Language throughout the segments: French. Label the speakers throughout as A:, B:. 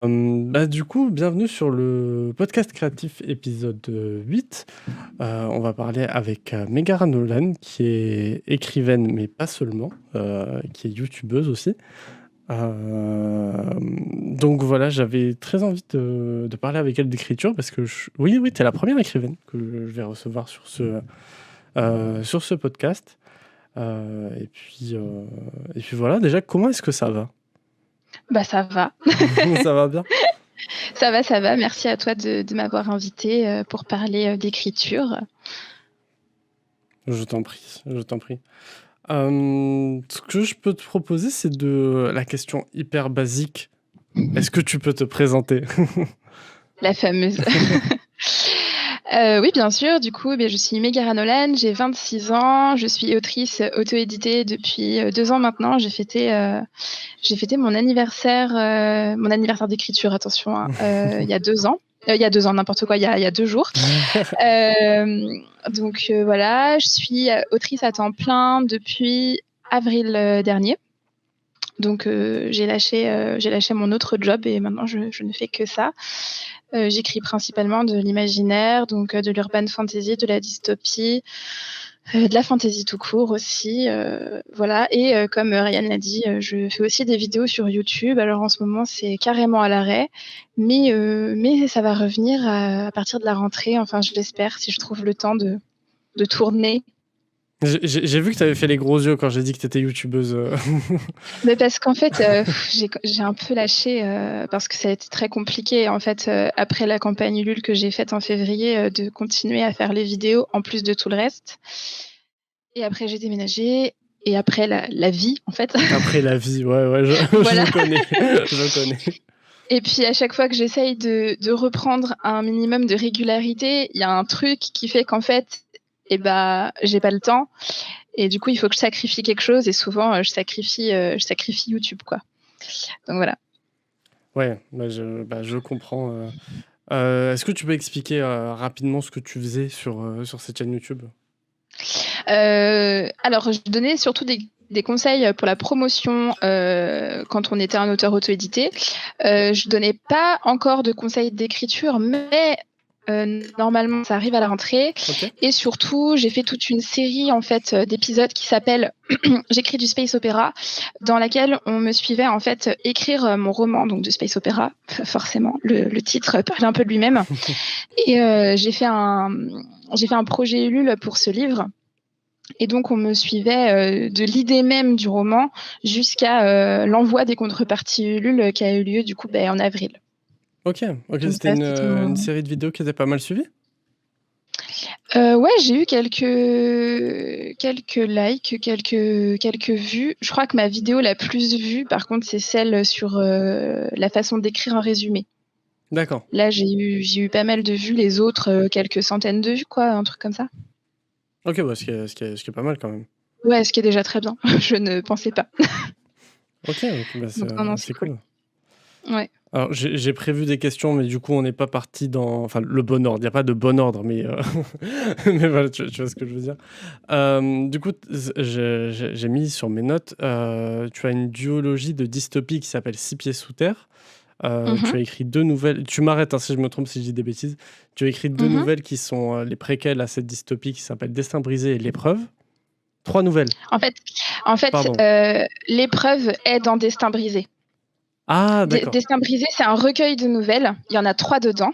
A: Du coup, bienvenue sur le podcast créatif épisode 8. On va parler avec Megara Nolan, qui est écrivaine, mais pas seulement, qui est youtubeuse aussi. Donc voilà, j'avais très envie de parler avec elle d'écriture parce que oui, t'es la première écrivaine que je vais recevoir sur ce podcast. Et puis voilà, déjà, comment est-ce que ça va?
B: Bah ça va,
A: Ça va bien?
B: ça va. Merci à toi de m'avoir invité pour parler d'écriture.
A: Je t'en prie, je t'en prie. Ce que je peux te proposer, c'est de la question hyper basique. Est-ce que tu peux te présenter?
B: La fameuse. Oui, bien sûr. Du coup, je suis Megara Nolan, j'ai 26 ans, je suis autrice auto-éditée depuis 2 ans maintenant. J'ai fêté mon anniversaire d'écriture, attention, il y a 2 ans. Il y a 2 ans, n'importe quoi, il y a 2 jours. Donc voilà, je suis autrice à temps plein depuis avril dernier. Donc j'ai lâché mon autre job et maintenant je ne fais que ça. J'écris principalement de l'imaginaire, donc de l'urban fantasy, de la dystopie, de la fantasy tout court aussi. Voilà. Et comme Ryan l'a dit, je fais aussi des vidéos sur YouTube. Alors en ce moment, c'est carrément à l'arrêt, mais ça va revenir à partir de la rentrée. Enfin, je l'espère, si je trouve le temps de tourner.
A: J'ai vu que tu avais fait les gros yeux quand j'ai dit que tu étais youtubeuse.
B: Mais parce qu'en fait, j'ai un peu lâché parce que ça a été très compliqué en fait après la campagne Ulule que j'ai faite en février de continuer à faire les vidéos en plus de tout le reste. Et après j'ai déménagé et après la vie en fait.
A: Après la vie, ouais,
B: Voilà.
A: je connais, je connais.
B: Et puis à chaque fois que j'essaye de reprendre un minimum de régularité, il y a un truc qui fait qu'en fait, j'ai pas le temps. Et du coup, il faut que je sacrifie quelque chose. Et souvent, je sacrifie YouTube, quoi. Donc voilà.
A: Ouais, je comprends. Est-ce que tu peux expliquer rapidement ce que tu faisais sur cette chaîne YouTube?
B: Alors, je donnais surtout des conseils pour la promotion quand on était un auteur auto-édité. Je donnais pas encore de conseils d'écriture, mais normalement, ça arrive à la rentrée.
A: Ok.
B: Et surtout, j'ai fait toute une série en fait d'épisodes qui s'appelle J'écris du space opéra, dans laquelle on me suivait en fait écrire mon roman donc de space opéra. Forcément, le titre parle un peu de lui-même. Et j'ai fait un projet Ulule pour ce livre. Et donc, on me suivait de l'idée même du roman jusqu'à l'envoi des contreparties Ulule qui a eu lieu du coup en avril.
A: Ok,
B: Donc
A: c'était
B: ça, c'était
A: une série de vidéos qui était pas mal suivie?
B: Ouais, j'ai eu quelques likes, quelques vues. Je crois que ma vidéo la plus vue, par contre, c'est celle sur la façon d'écrire un résumé.
A: D'accord.
B: Là, j'ai eu pas mal de vues, les autres, quelques centaines de vues, quoi, un truc comme ça.
A: Ok, ce qui est pas mal quand même.
B: Ouais, ce qui est déjà très bien. Je ne pensais pas.
A: Ok,
B: Donc non, c'est
A: c'est
B: cool.
A: cool.
B: Ouais.
A: Alors, j'ai prévu des questions, mais du coup, on n'est pas parti dans le bon ordre. Il n'y a pas de bon ordre, mais, mais voilà, tu vois ce que je veux dire. Du coup, j'ai mis sur mes notes, tu as une duologie de dystopie qui s'appelle Six pieds sous terre.
B: Mhm.
A: Tu as écrit 2 nouvelles. Tu m'arrêtes si je me trompe, si je dis des bêtises. Tu as écrit 2
B: Mhm.
A: nouvelles qui sont les préquels à cette dystopie qui s'appelle Destin brisé et L'épreuve. 3 nouvelles.
B: En fait,
A: Pardon.
B: l'épreuve est dans Destin brisé.
A: Ah, d'accord.
B: Destin brisé, c'est un recueil de nouvelles. Il y en a 3 dedans.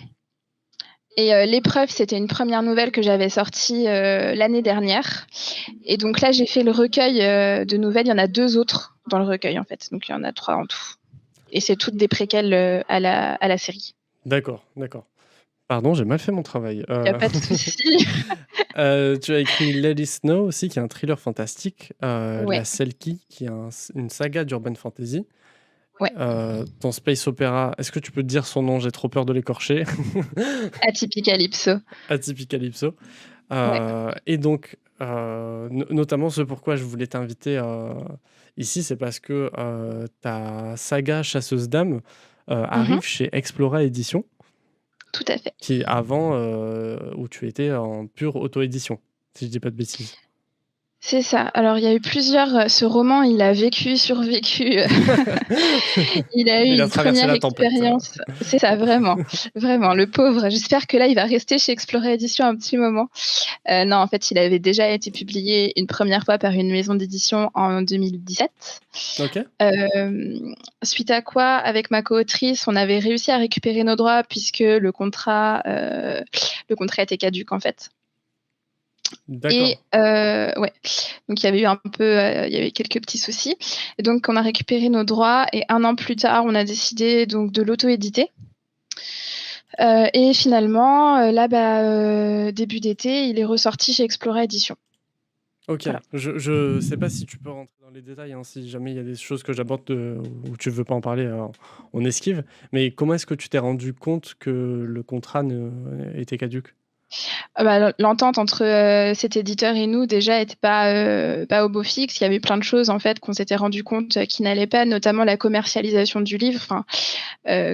B: Et l'épreuve, c'était une première nouvelle que j'avais sortie l'année dernière. Et donc là, j'ai fait le recueil de nouvelles. Il y en a 2 autres dans le recueil, en fait. Donc il y en a 3 en tout. Et c'est toutes des préquels à la série.
A: D'accord. Pardon, j'ai mal fait mon travail.
B: Il n'y a pas de souci.
A: Tu as écrit Let It Snow aussi, qui est un thriller fantastique.
B: Ouais,
A: La Selkie, qui est une saga d'urban fantasy.
B: ouais.
A: Ton space opéra, est-ce que tu peux te dire son nom? J'ai trop peur de l'écorcher.
B: Atypicalypso.
A: Atypicalypso.
B: Ouais.
A: Et donc, notamment ce pourquoi je voulais t'inviter ici, c'est parce que ta saga Chasseuse d'âmes
B: Mhm.
A: arrive chez Explora Édition,
B: Tout à fait.
A: qui avant, où tu étais en pure auto-édition, si je dis pas de bêtises.
B: C'est ça. Alors, il y a eu plusieurs, ce roman, il a vécu, survécu, il a eu
A: Il a
B: une
A: traversé
B: première
A: la tempête.
B: expérience. C'est ça, vraiment, vraiment, le pauvre. J'espère que là, il va rester chez Explorer Éditions un petit moment. Non, en fait, il avait déjà été publié une première fois par une maison d'édition en 2017.
A: Ok,
B: Suite à quoi, avec ma co-autrice, on avait réussi à récupérer nos droits puisque le contrat était caduc, en fait.
A: d'accord.
B: Et ouais, donc il y avait eu un peu, il y avait quelques petits soucis. Et donc on a récupéré nos droits et 1 an plus tard, on a décidé donc de l'auto-éditer. Et finalement, là, début d'été, il est ressorti chez Explorer Éditions.
A: Ok,
B: Voilà.
A: je sais pas si tu peux rentrer dans les détails, hein, si jamais il y a des choses que j'aborde où tu veux pas en parler, on esquive. Mais comment est-ce que tu t'es rendu compte que le contrat était caduc?
B: L'entente entre cet éditeur et nous déjà était pas au beau fixe. Il y avait plein de choses en fait qu'on s'était rendu compte qui n'allaient pas, notamment la commercialisation du livre. Enfin,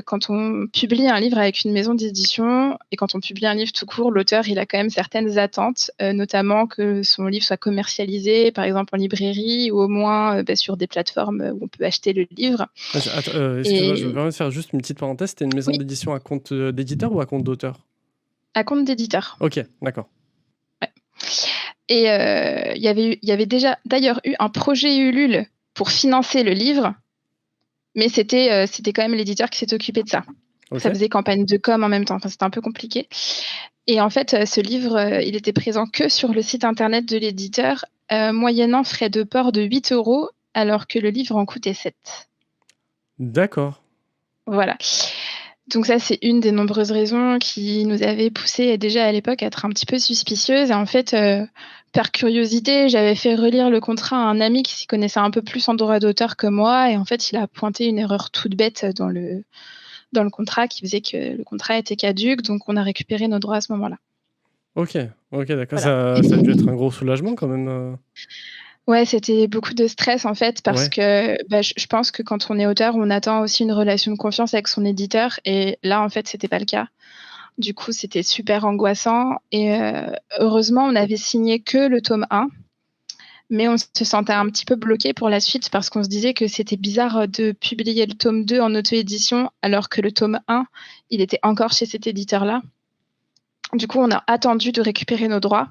B: quand on publie un livre avec une maison d'édition et quand on publie un livre tout court, l'auteur il a quand même certaines attentes, notamment que son livre soit commercialisé, par exemple en librairie ou au moins sur des plateformes où on peut acheter le livre.
A: Attends, excuse-moi, je me
B: Et
A: permets de faire juste une petite parenthèse. C'était une maison
B: oui,
A: d'édition à compte d'éditeur ou à compte d'auteur?
B: à compte d'éditeur.
A: Ok, d'accord.
B: Ouais. Et il y avait déjà d'ailleurs eu un projet Ulule pour financer le livre, mais c'était quand même l'éditeur qui s'est occupé de ça.
A: Ok,
B: Ça faisait campagne de com en même temps. Enfin, c'était un peu compliqué. Et en fait, ce livre, il était présent que sur le site internet de l'éditeur, moyennant frais de port de 8 euros, alors que le livre en coûtait 7.
A: d'accord.
B: Voilà. Donc ça, c'est une des nombreuses raisons qui nous avait poussé déjà à l'époque à être un petit peu suspicieuses. Et en fait, par curiosité, j'avais fait relire le contrat à un ami qui s'y connaissait un peu plus en droit d'auteur que moi. Et en fait, il a pointé une erreur toute bête dans le contrat qui faisait que le contrat était caduc. Donc, on a récupéré nos droits à ce moment-là.
A: Ok, ok, d'accord.
B: Voilà.
A: Ça a dû être un gros soulagement quand même.
B: Ouais, c'était beaucoup de stress en fait parce
A: Ouais,
B: que je pense que quand on est auteur, on attend aussi une relation de confiance avec son éditeur. Et là, en fait, c'était pas le cas. Du coup, c'était super angoissant et heureusement, on avait signé que le tome 1, mais on se sentait un petit peu bloqué pour la suite parce qu'on se disait que c'était bizarre de publier le tome 2 en auto-édition alors que le tome 1, il était encore chez cet éditeur-là. Du coup, on a attendu de récupérer nos droits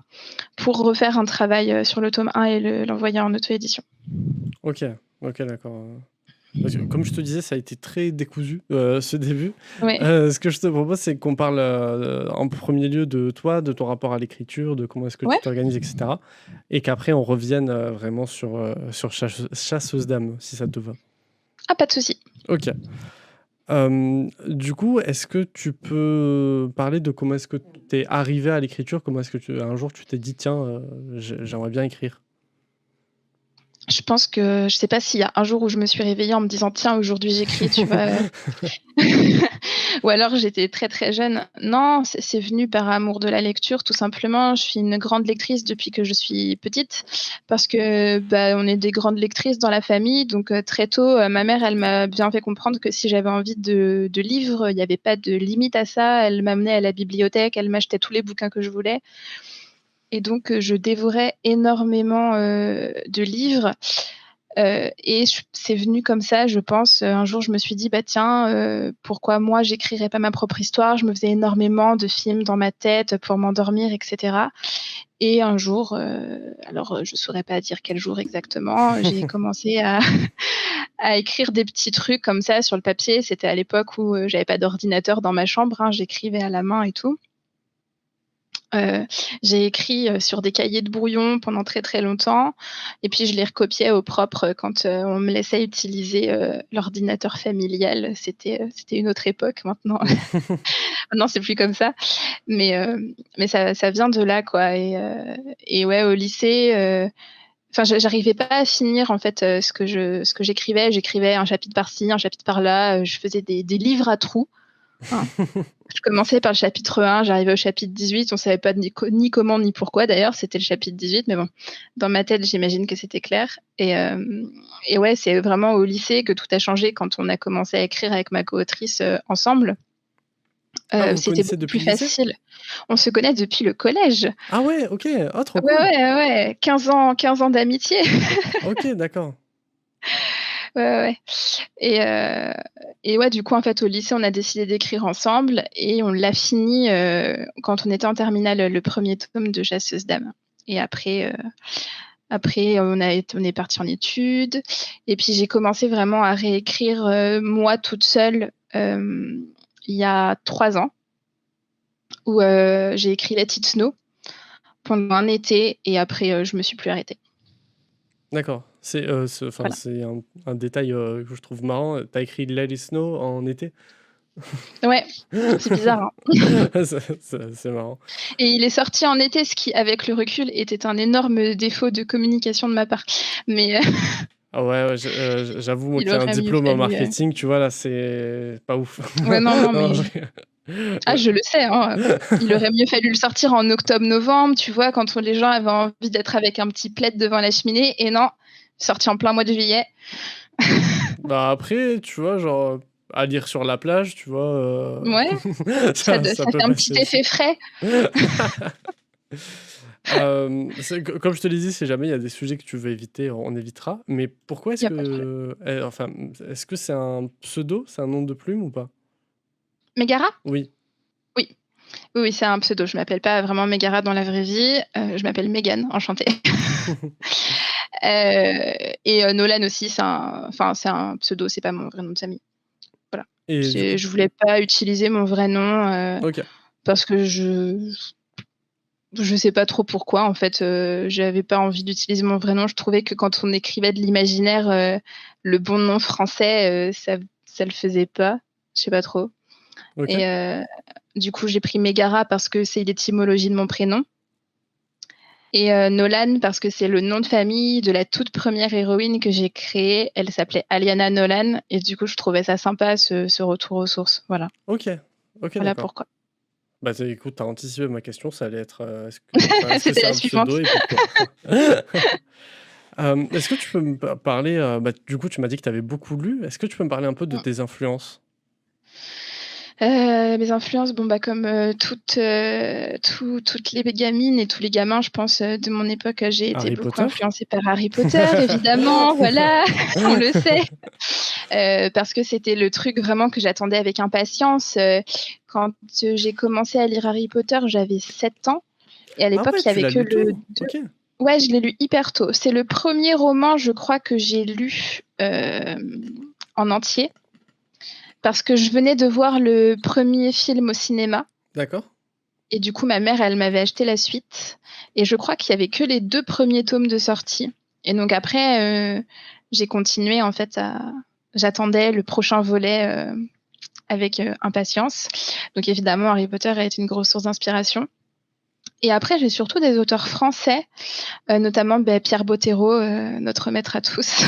B: pour refaire un travail sur le tome 1 et l'envoyer en auto-édition.
A: ok, ok, d'accord. Parce que, comme je te disais, ça a été très décousu, ce début.
B: Ouais,
A: Ce que je te propose, c'est qu'on parle en premier lieu de toi, de ton rapport à l'écriture, de comment est-ce que tu
B: ouais,
A: t'organises, etc. Et qu'après, on revienne vraiment sur Chasseuse d'âme, si ça te va.
B: ah, pas de souci.
A: Ok. Du coup, est-ce que tu peux parler de comment est-ce que tu es arrivé à l'écriture? Comment est-ce que un jour tu t'es dit, tiens, j'aimerais bien écrire?
B: Je pense que je sais pas s'il y a un jour où je me suis réveillée en me disant tiens aujourd'hui j'écris, tu vois. Ou alors j'étais très très jeune. Non, c'est venu par amour de la lecture, tout simplement. Je suis une grande lectrice depuis que je suis petite, parce que on est des grandes lectrices dans la famille. Donc très tôt, ma mère, elle m'a bien fait comprendre que si j'avais envie de livres, il n'y avait pas de limite à ça. Elle m'amenait à la bibliothèque, elle m'achetait tous les bouquins que je voulais. Et donc, je dévorais énormément de livres. Et c'est venu comme ça, je pense. Un jour, je me suis dit, bah tiens, pourquoi moi, j'écrirais pas ma propre histoire? Je me faisais énormément de films dans ma tête pour m'endormir, etc. Et un jour, alors je saurais pas dire quel jour exactement, j'ai commencé à écrire des petits trucs comme ça sur le papier. C'était à l'époque où j'avais pas d'ordinateur dans ma chambre, hein, j'écrivais à la main et tout. Heu, j'ai écrit, sur des cahiers de brouillon pendant très, très longtemps et puis je les recopiais au propre, quand, on me laissait utiliser, l'ordinateur familial. C'était une autre époque maintenant. Maintenant, c'est plus comme ça, mais ça vient de là, quoi et ouais, au lycée, enfin, j'arrivais pas à finir, en fait, ce que j'écrivais. J'écrivais un chapitre par-ci, un chapitre par-là, je faisais des livres à trous, hein. Je commençais par le chapitre 1, j'arrivais au chapitre 18, on savait pas ni comment ni pourquoi d'ailleurs, c'était le chapitre 18, mais bon, dans ma tête, j'imagine que c'était clair. Et ouais, c'est vraiment au lycée que tout a changé quand on a commencé à écrire avec ma co-autrice ensemble.
A: Ah, vous vous
B: C'était
A: connaissez
B: beaucoup
A: depuis
B: plus
A: le lycée?
B: facile. On se connaît depuis le collège.
A: Ah ouais, OK. Ah, trop
B: Ouais,
A: cool.
B: ouais, ouais, 15 ans d'amitié.
A: OK, d'accord.
B: Ouais, ouais, ouais. Et ouais, du coup, en fait, au lycée, on a décidé d'écrire ensemble et on l'a fini, quand on était en terminale, le premier tome de Chasseuse d'âmes. Et après on est partis en études et puis j'ai commencé vraiment à réécrire, moi toute seule, il y a 3 ans où, j'ai écrit Let It Snow pendant un été et après, je me suis plus arrêtée.
A: D'accord. Enfin,
B: Voilà.
A: c'est un détail, que je trouve marrant. Tu as écrit Let It Snow en été?
B: Ouais, c'est bizarre, hein?
A: C'est marrant.
B: Et il est sorti en été, ce qui, avec le recul, était un énorme défaut de communication de ma part. Mais,
A: Ah ouais, ouais, j'avoue, moi
B: il
A: qui ai un
B: aurait mieux
A: diplôme en
B: fallu,
A: marketing, tu vois, là, c'est pas ouf.
B: ouais, non, non,
A: Non,
B: mais ah,
A: ouais.
B: je le sais, hein, il aurait mieux fallu le sortir en octobre-novembre, tu vois? Quand les gens avaient envie d'être avec un petit plaid devant la cheminée et non, sorti en plein mois de juillet.
A: Bah, après, tu vois, genre, à lire sur la plage, tu vois,
B: Ouais,
A: ça
B: ça
A: peut
B: fait un petit
A: passer aussi.
B: effet frais.
A: C'est comme je te l'ai dit, si jamais il y a des sujets que tu veux éviter, on évitera. Mais pourquoi
B: Il
A: est-ce
B: y a pas de problème.
A: que enfin, est-ce que c'est un pseudo? C'est un nom de plume ou pas?
B: Megara?
A: Oui.
B: Oui. Oui, oui, c'est un pseudo. Je m'appelle pas vraiment Megara dans la vraie vie, je m'appelle Megan, enchantée. Et Nolan aussi, c'est un pseudo, c'est pas mon vrai nom de famille. Voilà.
A: Et du coup
B: Je voulais pas utiliser mon vrai nom,
A: OK.
B: parce que je sais pas trop pourquoi en fait, j'avais pas envie d'utiliser mon vrai nom. Je trouvais que quand on écrivait de l'imaginaire, le bon nom français, ça le faisait pas. Je sais pas trop.
A: OK.
B: Et du coup, j'ai pris Megara parce que c'est l'étymologie de mon prénom. Et Nolan parce que c'est le nom de famille de la toute première héroïne que j'ai créée. Elle s'appelait Aliana Nolan et du coup, je trouvais ça sympa ce retour aux sources. Voilà.
A: OK. OK,
B: Voilà
A: d'accord.
B: pourquoi.
A: Bah, tu écoute, tu as anticipé ma question, ça allait être, est-ce que
B: C'était
A: c'est
B: la
A: un
B: suivante.
A: pseudo et pourquoi? Est-ce que tu peux me parler, bah, du coup, tu m'as dit que tu avais beaucoup lu. Est-ce que tu peux me parler un peu de
B: Mmh.
A: tes influences?
B: Mes influences, bon, bah, comme, toutes les gamines et tous les gamins, je pense, de mon époque, j'ai été
A: Harry
B: beaucoup
A: Potter?
B: influencée par Harry Potter, évidemment, voilà, on le sait. Parce que c'était le truc vraiment que j'attendais avec impatience. Quand, j'ai commencé à lire Harry Potter, j'avais 7 ans et à
A: Ah
B: l'époque,
A: ouais,
B: il y
A: tu
B: avait
A: l'as
B: que
A: lu
B: le
A: tôt?
B: 2.
A: OK.
B: Ouais, je l'ai lu hyper tôt. C'est le premier roman, je crois, que j'ai lu, en entier parce que je venais de voir le premier film au cinéma.
A: D'accord.
B: Et du coup, ma mère, elle m'avait acheté la suite. Et je crois qu'il y avait que les 2 premiers tomes de sortie. Et donc après, j'ai continué en fait à j'attendais le prochain volet, avec, impatience. Donc évidemment, Harry Potter a été une grosse source d'inspiration. Et après, j'ai surtout des auteurs français, notamment, Pierre Bottero, notre maître à tous,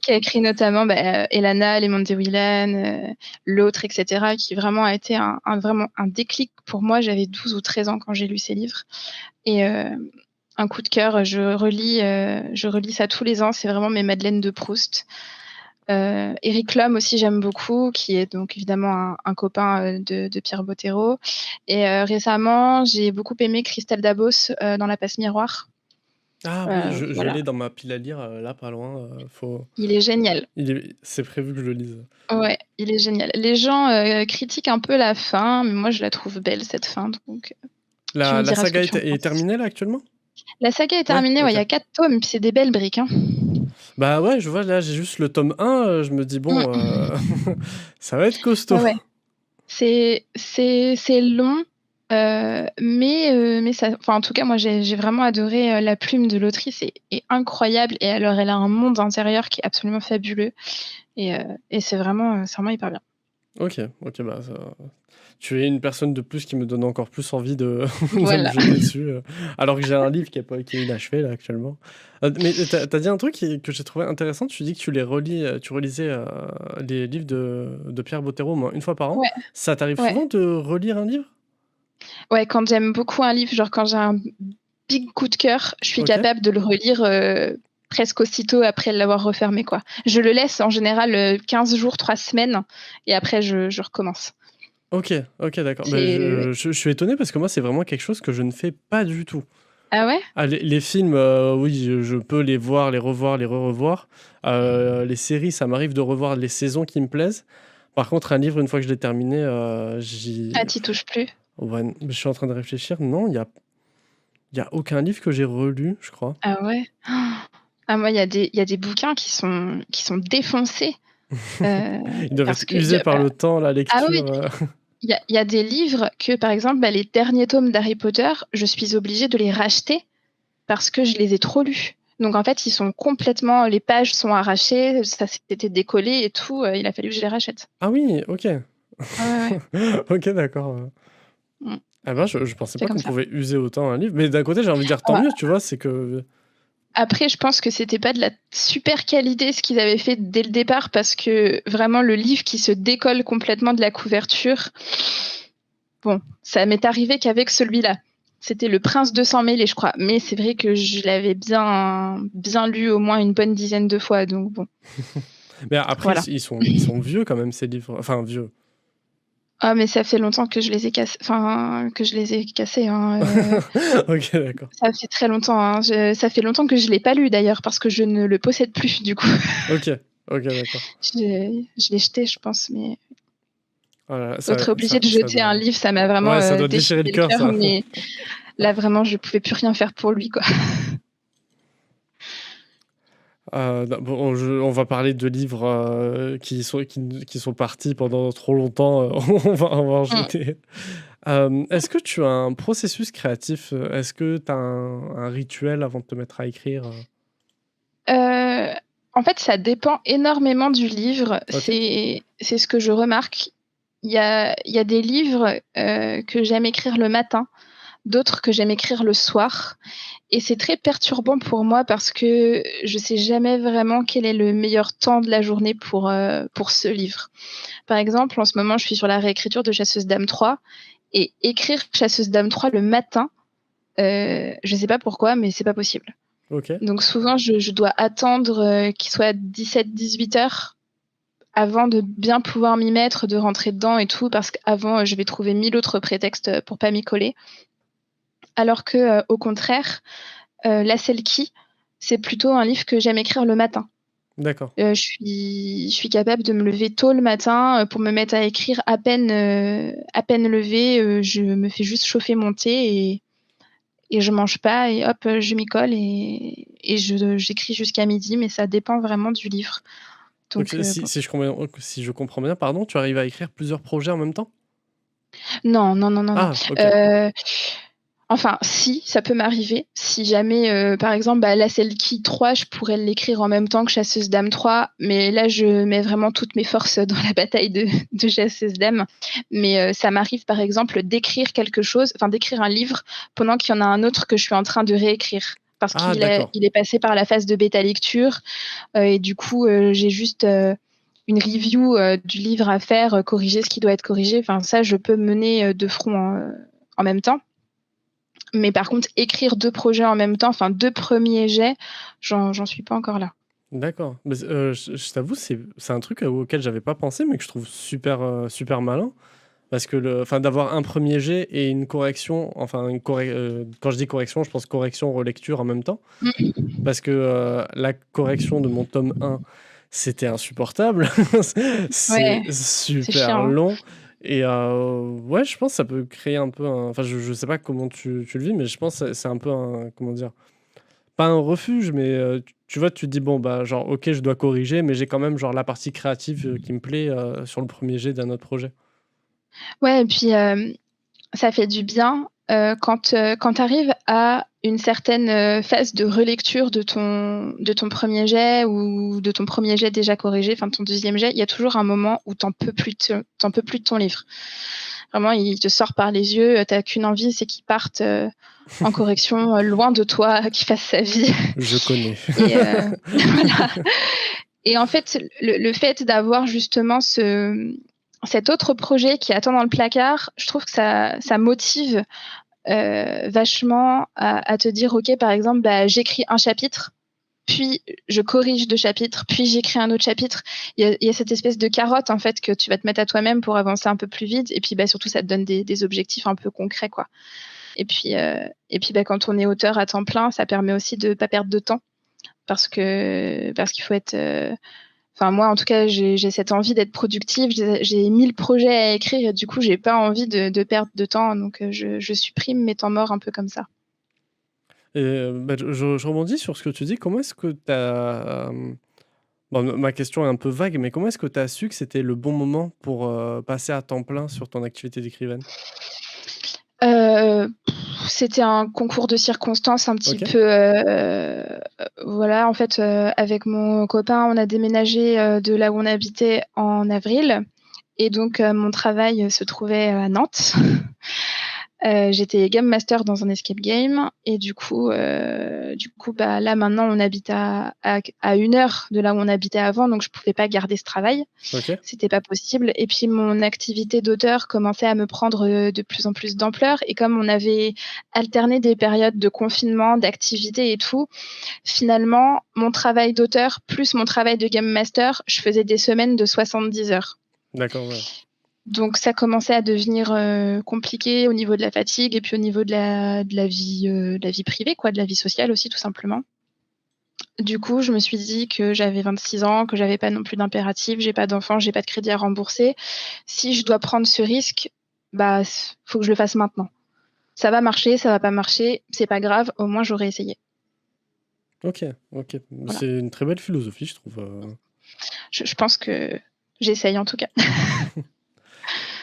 B: qui a écrit notamment, Elana, Les Mondes de Willan, L'Autre, et cetera, qui vraiment a été vraiment un déclic pour moi. J'avais 12 ou 13 ans quand j'ai lu ces livres et un coup de cœur. Je relis ça tous les ans. C'est vraiment mes madeleines de Proust. Eric Lhomme aussi, j'aime beaucoup, qui est donc évidemment un copain, de Pierre Bottero. Et récemment, j'ai beaucoup aimé Christelle Dabos, dans La Passe Miroir.
A: Ah oui, je
B: Voilà,
A: l'ai dans ma pile à lire, là, pas loin,
B: il est génial.
A: c'est prévu que je le lise.
B: Ouais, il est génial. Les gens, critiquent un peu la fin, mais moi je la trouve belle cette fin, donc tu me
A: La
B: diras ce que
A: saga
B: tu en
A: est
B: penses.
A: terminée, là, actuellement?
B: La saga est
A: Ouais,
B: terminée, ouais, il y
A: OK.
B: a 4 tomes, puis c'est des belles briques, hein.
A: Bah, ouais, je vois, là, j'ai juste le tome 1, je me dis: «Bon,
B: Mmh.
A: ça va être costaud».
B: Ouais, ouais. C'est long, mais ça enfin, en tout cas, moi j'ai vraiment adoré, la plume de l'autrice est incroyable et alors elle a un monde intérieur qui est absolument fabuleux et c'est vraiment hyper bien.
A: OK, OK, bah, ça tu es une personne de plus qui me donne encore plus envie de de me
B: Voilà.
A: jeter dessus, alors que j'ai un livre qui est inachevé, là, actuellement. Mais tu as dit un truc que j'ai trouvé intéressant, tu dis que tu relisais, les livres de Pierre Bottero au moins 1 fois par an.
B: Ouais,
A: Ça t'arrive
B: ouais.
A: souvent de relire un livre?
B: Ouais, quand j'aime beaucoup un livre, genre quand j'ai un big coup de cœur, je suis
A: OK.
B: capable de le relire, presque aussitôt après l'avoir refermé, quoi. Je le laisse en général, 15 jours, 3 semaines et après je recommence.
A: OK, OK, d'accord. Bah,
B: C'est
A: je suis étonné parce que moi, c'est vraiment quelque chose que je ne fais pas du tout.
B: Ah ouais?
A: Ah, les films, oui, je peux les voir, les revoir, les re-revoir. Les séries, ça m'arrive de revoir les saisons qui me plaisent. Par contre, un livre, une fois que je l'ai terminé,
B: Ah,
A: j'y
B: tu touches plus?
A: ouais, je suis en train de réfléchir. Non, il y a aucun livre que j'ai relu, je crois.
B: Ah ouais? Ah moi, il y a des bouquins qui sont défoncés, heu,
A: Ils doivent
B: parce
A: être
B: que
A: usés par le temps, la
B: ah oui,
A: lecture.
B: il y a des livres que, par exemple, les derniers tomes d'Harry Potter, je suis obligée de les racheter parce que je les ai trop lus. Donc en fait, ils sont complètement les pages sont arrachées, ça s'était décollé et tout, il a fallu que je les rachète.
A: Ah oui, OK.
B: Ouais, ouais, ouais.
A: OK, d'accord,
B: Mmh,
A: ah ben, je pensais
B: c'est
A: pas
B: comme
A: qu'on
B: ça.
A: pouvait user autant un livre, mais d'un côté, j'ai envie de dire tant
B: Ouais.
A: mieux, tu vois? C'est que
B: Après, je pense que c'était pas de la super qualité ce qu'ils avaient fait dès le départ parce que vraiment le livre qui se décolle complètement de la couverture, bon, ça m'est arrivé qu'avec celui-là. C'était Le Prince de sang mêlé, je crois. Mais c'est vrai que je l'avais bien lu au moins une bonne dizaine de fois, donc bon,
A: mais après
B: voilà.
A: ils sont vieux quand même ces livres, enfin vieux.
B: Ah, mais ça fait longtemps que je les ai cassés, hein,
A: OK, d'accord.
B: ça fait très longtemps, hein. Ça fait longtemps que je l'ai pas lu d'ailleurs parce que je ne le possède plus du coup.
A: OK, OK, d'accord.
B: Je l'ai jeté, je pense, mais
A: Oh là là,
B: être obligée de jeter un livre, ça m'a vraiment,
A: ouais, ça doit
B: déchiré
A: déchirer le
B: le
A: cœur
B: cœur,
A: ça.
B: mais là vraiment je pouvais plus rien faire pour lui, quoi.
A: Non, bon, on va parler de livres, qui sont partis pendant trop longtemps, on va
B: Mmh.
A: enchaîner. Est-ce que tu as un processus créatif? Est-ce que tu as un rituel avant de te mettre à écrire?
B: Heu, En fait, ça dépend énormément du livre.
A: OK,
B: C'est ce que je remarque. Il y a des livres, que j'aime écrire le matin, d'autres que j'aime écrire le soir et c'est très perturbant pour moi parce que je sais jamais vraiment quel est le meilleur temps de la journée pour ce livre. Par exemple, en ce moment, je suis sur la réécriture de Chasseuse d'âmes 3 et écrire Chasseuse d'âmes 3 le matin, je sais pas pourquoi, mais c'est pas possible.
A: OK.
B: Donc souvent, je dois attendre, qu'il soit 17-18 heures avant de bien pouvoir m'y mettre, de rentrer dedans et tout, parce qu'avant, je vais trouver 1000 autres prétextes, pour pas m'y coller. Alors que, au contraire, La Selkie, c'est plutôt un livre que j'aime écrire le matin.
A: D'accord.
B: Je suis capable de me lever tôt le matin, pour me mettre à écrire à peine levée, je me fais juste chauffer mon thé et je mange pas et hop, je m'y colle et j'écris jusqu'à midi, mais ça dépend vraiment du livre.
A: Donc
B: Donc
A: si
B: bon.
A: si je comprends bien, pardon, tu arrives à écrire plusieurs projets en même temps?
B: Non, non, non, non, non.
A: Ah, OK.
B: Heu, enfin si, ça peut m'arriver. Si jamais, par exemple, La Selkie 3, je pourrais l'écrire en même temps que Chasseuse d'âmes 3, mais là, je mets vraiment toutes mes forces dans la bataille de Chasseuse d'âmes. Mais ça m'arrive, par exemple, d'écrire quelque chose, enfin d'écrire un livre pendant qu'il y en a un autre que je suis en train de réécrire. Parce
A: Ah
B: qu'il est
A: d'accord.
B: il est passé par la phase de bêta lecture, et du coup, j'ai juste, une review, du livre à faire, corriger ce qui doit être corrigé. Enfin ça, je peux mener, de front, en même temps. Mais par contre, écrire 2 projets en même temps, enfin 2 premiers jets, j'en suis pas encore là.
A: D'accord. Mais je t'avoue, c'est un truc, auquel j'avais pas pensé, mais que je trouve super, super malin. Parce que enfin, d'avoir un premier jet et une correction, enfin quand je dis correction, je pense correction, relecture en même temps.
B: Mmh.
A: Parce que, la correction de mon tome 1, c'était insupportable.
B: Ouais,
A: C'est
B: c'est
A: super
B: chiant, hein.
A: long et ouais, je pense que ça peut créer un peu un enfin, je sais pas comment tu le vis, mais je pense que c'est un peu un comment dire? Pas un refuge, mais, tu vois, tu te dis: «Bon, bah, genre, OK, je dois corriger, mais j'ai quand même, genre, la partie créative, qui me plaît, sur le premier jet d'un autre projet».
B: Ouais et puis, ça fait du bien, quand tu arrives à une certaine, phase de relecture de ton premier jet ou de ton premier jet déjà corrigé, enfin de ton deuxième jet, il y a toujours un moment où tu en peux plus de ton livre. Vraiment, il te sort par les yeux, tu as qu'une envie, c'est qu'il parte, en correction, loin de toi, qu'il fasse sa vie
A: Je connais.
B: et voilà et en fait, le fait d'avoir justement cet autre projet qui attend dans le placard, je trouve que ça motive, vachement à te dire: «OK, par exemple, j'écris un chapitre puis je corrige 2 chapitres, puis j'écris un autre chapitre. Il y a cette espèce de carotte en fait que tu vas te mettre à toi-même pour avancer un peu plus vite. Et puis surtout, ça te donne des objectifs un peu concrets, quoi. Et puis quand on est auteur à temps plein, ça permet aussi de pas perdre de temps parce qu'il faut être. Enfin, moi, en tout cas, j'ai cette envie d'être productive. J'ai 1000 projets à écrire et du coup, j'ai pas envie de perdre de temps. Donc, je supprime mes temps morts un peu comme ça.
A: Et je rebondis sur ce que tu dis. Comment est-ce que tu as... Bon, ma question est un peu vague, mais comment est-ce que tu as su que c'était le bon moment pour passer à temps plein sur ton activité d'écrivaine?
B: C'était un concours de circonstances un petit
A: Ok.
B: peu. Voilà, en fait, avec mon copain, on a déménagé de là où on habitait en avril. Et donc, mon travail se trouvait à Nantes. J'étais game master dans un escape game. Et du coup, là, maintenant, on habite à 1 heure de là où on habitait avant. Donc, je pouvais pas garder ce travail.
A: Ok.
B: C'était pas possible. Et puis, mon activité d'auteur commençait à me prendre de plus en plus d'ampleur. Et comme on avait alterné des périodes de confinement, d'activité et tout, finalement, mon travail d'auteur plus mon travail de game master, je faisais des semaines de 70 heures.
A: D'accord, ouais.
B: Donc, ça commençait à devenir compliqué au niveau de la fatigue et puis au niveau de la vie privée, quoi, de la vie sociale aussi, tout simplement. Du coup, je me suis dit que j'avais 26 ans, que j'avais pas non plus d'impératif, j'ai pas d'enfant, j'ai pas de crédit à rembourser. Si je dois prendre ce risque, faut que je le fasse maintenant. Ça va marcher, ça va pas marcher, c'est pas grave, au moins j'aurais essayé.
A: Ok, ok.
B: Voilà.
A: C'est une très belle philosophie, je trouve.
B: Je pense que j'essaye en tout cas.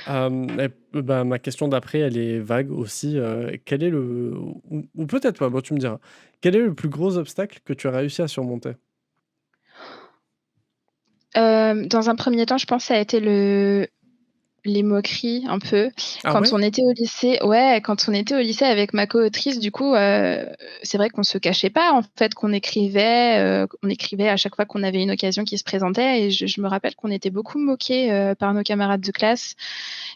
A: Ma question d'après, elle est vague aussi. Quel est le... ou peut-être pas, bon, tu me diras. Quel est le plus gros obstacle que tu as réussi à surmonter?
B: Dans un premier temps, je pense que ça a été les moqueries un peu.
A: Ah
B: Quand
A: ouais?
B: on était au lycée, ouais, quand on était au lycée avec ma co-autrice, du coup, c'est vrai qu'on se cachait pas en fait qu'on écrivait, à chaque fois qu'on avait une occasion qui se présentait. Et je me rappelle qu'on était beaucoup moqués par nos camarades de classe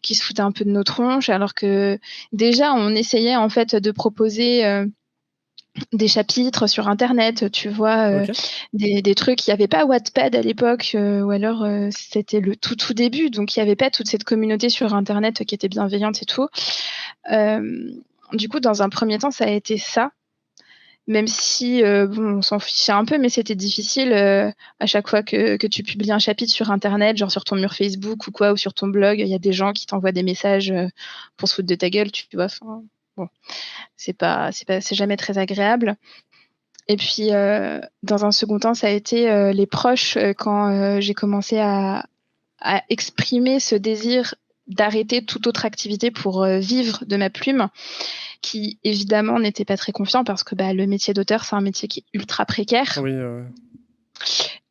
B: qui se foutaient un peu de nos tronches, alors que déjà on essayait en fait de proposer des chapitres sur internet, tu vois,
A: Ok.
B: des trucs. Il n'y avait pas Wattpad à l'époque, ou alors c'était le tout début, donc il n'y avait pas toute cette communauté sur internet qui était bienveillante et tout. Du coup, dans un premier temps, ça a été ça, même si on s'en fichait un peu, mais c'était difficile à chaque fois que tu publies un chapitre sur internet, genre sur ton mur Facebook ou quoi, ou sur ton blog, il y a des gens qui t'envoient des messages pour se foutre de ta gueule, tu vois. Enfin, bon, c'est jamais très agréable. Et puis, dans un second temps, ça a été les proches quand j'ai commencé à exprimer ce désir d'arrêter toute autre activité pour vivre de ma plume, qui évidemment n'était pas très confiant parce que le métier d'auteur, c'est un métier qui est ultra précaire
A: Oui,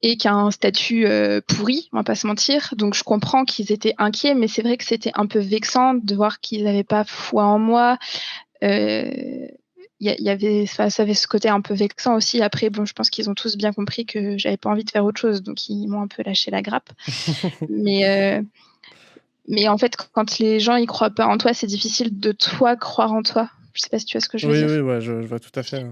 B: et qui a un statut pourri, on va pas se mentir. Donc je comprends qu'ils étaient inquiets, mais c'est vrai que c'était un peu vexant de voir qu'ils n'avaient pas foi en moi. Ça avait ce côté un peu vexant aussi. Après, bon, je pense qu'ils ont tous bien compris que j'avais pas envie de faire autre chose, donc ils m'ont un peu lâché la grappe. Mais en fait, quand les gens y croient pas en toi, c'est difficile de toi croire en toi. Je sais pas si tu vois ce que je veux
A: oui,
B: dire.
A: oui, ouais, je vois tout à fait.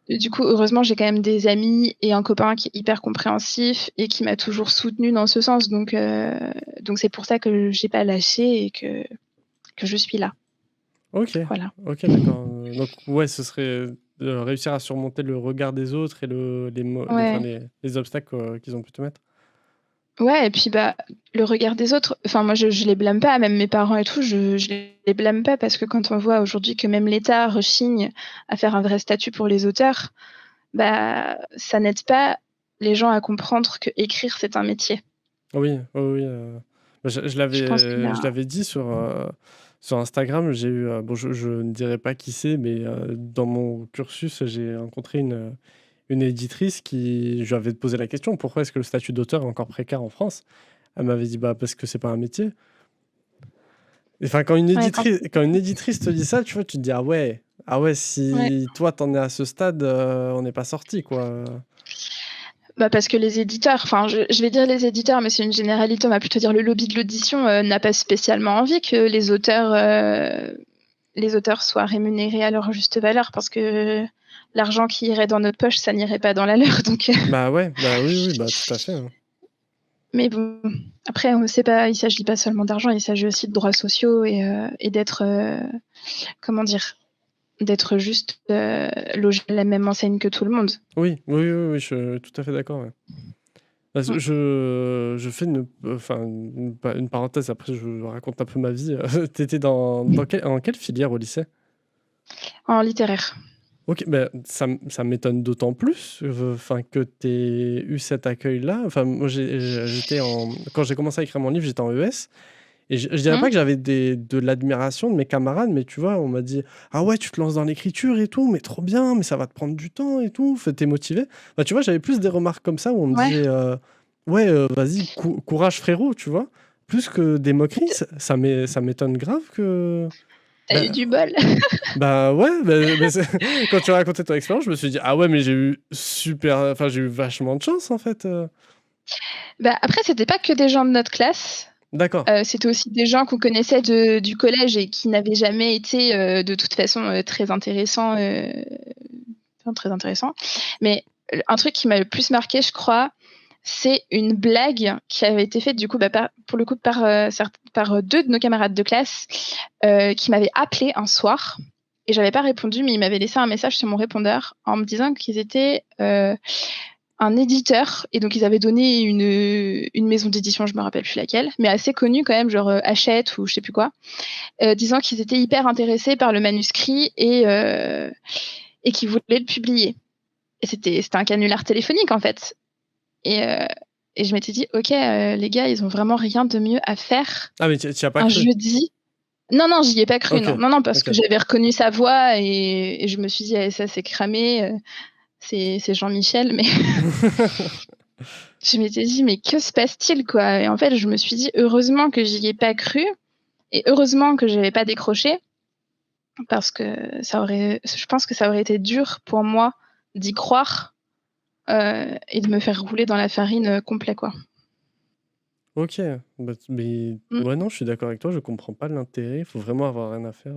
B: Et du coup, heureusement, j'ai quand même des amis et un copain qui est hyper compréhensif et qui m'a toujours soutenue dans ce sens. Donc c'est pour ça que j'ai pas lâché et que je suis là.
A: Ok,
B: Voilà.
A: ok, d'accord. Donc, ouais, ce serait de réussir à surmonter le regard des autres et
B: Ouais.
A: les obstacles qu'ils ont pu te mettre.
B: Ouais, et puis le regard des autres, enfin moi je les blâme pas, même mes parents et tout, je les blâme pas parce que quand on voit aujourd'hui que même l'État rechigne à faire un vrai statut pour les auteurs, ça n'aide pas les gens à comprendre que écrire c'est un métier.
A: Oui, oui, oui.
B: Je pense qu'il y
A: Je
B: a.
A: l'avais dit sur Instagram. J'ai eu, bon, je ne dirais pas qui c'est, mais dans mon cursus, j'ai rencontré une éditrice qui, je lui avais posé la question, pourquoi est-ce que le statut d'auteur est encore précaire en France? Elle m'avait dit, bah, parce que c'est pas un métier. Enfin,
B: Ouais,
A: quand une éditrice te dit ça, tu vois, tu te dis, ah ouais,
B: ouais.
A: si toi t'en es à ce stade, on n'est pas sorti, quoi.
B: Parce que les éditeurs, enfin je vais dire les éditeurs, mais c'est une généralité, on va plutôt dire le lobby de l'audition n'a pas spécialement envie que les auteurs les auteurs soient rémunérés à leur juste valeur, parce que l'argent qui irait dans notre poche, ça n'irait pas dans la leur. Donc,
A: Bah ouais, bah oui, bah tout à fait, hein.
B: mais bon, après, on sait pas, il s'agit pas seulement d'argent, il s'agit aussi de droits sociaux et d'être, comment dire, d'être juste logé à la même enseigne que tout le monde.
A: Oui, je suis tout à fait d'accord, ouais. Parce que
B: Mm.
A: je fais une parenthèse, après je raconte un peu ma vie. T'étais en quelle filière au lycée?
B: En littéraire.
A: Ok, ben ça m'étonne d'autant plus que tu aies eu cet accueil-là. Enfin, moi, quand j'ai commencé à écrire mon livre, j'étais en ES. Et je dirais
B: Mm.
A: pas que j'avais de l'admiration de mes camarades, mais tu vois, on m'a dit: «Ah ouais, tu te lances dans l'écriture et tout, mais trop bien, mais ça va te prendre du temps et tout, t'es motivé?» Bah, tu vois, j'avais plus des remarques comme ça où on me
B: Ouais,
A: disait «Ouais, vas-y, courage frérot», tu vois? Plus que des moqueries, ça m'étonne grave que
B: t'as eu
A: bah
B: du bol.
A: bah ouais, quand tu racontais ton expérience, je me suis dit: «Ah ouais, mais j'ai eu vachement de chance en fait».
B: Bah, après, c'était pas que des gens de notre classe.
A: D'accord.
B: C'était aussi des gens qu'on connaissait du collège et qui n'avaient jamais été de toute façon très intéressants. Enfin, très intéressants. Mais un truc qui m'a le plus marqué, je crois, c'est une blague qui avait été faite du coup, pour le coup, par deux de nos camarades de classe qui m'avaient appelé un soir. Et j'avais pas répondu, mais ils m'avaient laissé un message sur mon répondeur en me disant qu'ils étaient un éditeur, et donc ils avaient donné une maison d'édition, je me rappelle plus laquelle, mais assez connue quand même, genre Hachette ou je sais plus quoi, disant qu'ils étaient hyper intéressés par le manuscrit et qu'ils voulaient le publier. Et c'était un canular téléphonique en fait. Et, euh, et je m'étais dit, ok, les gars, ils ont vraiment rien de mieux à faire
A: Ah mais tu as pas
B: un
A: cru?
B: jeudi. Non, non, j'y ai pas cru,
A: OK,
B: non. Non, non, parce que
A: OK.
B: j'avais reconnu sa voix et je me suis dit, ça c'est cramé, c'est Jean-Michel, mais je m'étais dit, mais que se passe-t-il, quoi? Et en fait, je me suis dit, heureusement que j'y ai pas cru et heureusement que j'avais pas décroché parce que je pense que ça aurait été dur pour moi d'y croire et de me faire rouler dans la farine complet, quoi.
A: OK, mais
B: Mm.
A: ouais, non, je suis d'accord avec toi, je comprends pas l'intérêt, il faut vraiment avoir rien à faire,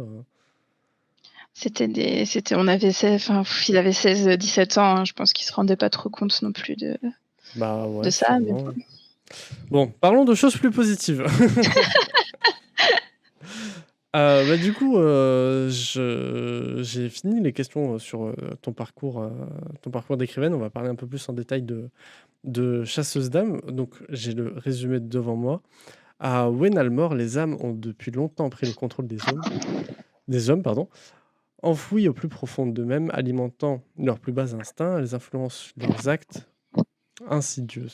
B: On avait 16, enfin, ils avaient 16, 17 ans, hein, je pense qu'ils se rendaient pas trop compte non plus
A: Bah
B: de
A: ouais,
B: ça, mais bon.
A: sûrement. Bon, parlons de choses plus positives. Bah, du coup, j'ai fini les questions, sur, ton parcours d'écrivaine. On va parler un peu plus en détail de Chasseuse d'âmes. Donc j'ai le résumé devant moi. À Wenalmore, les âmes ont depuis longtemps pris le contrôle des hommes, pardon, enfouis au plus profond d'eux-mêmes, alimentant leurs plus bas instincts, elles influencent leurs actes insidieux.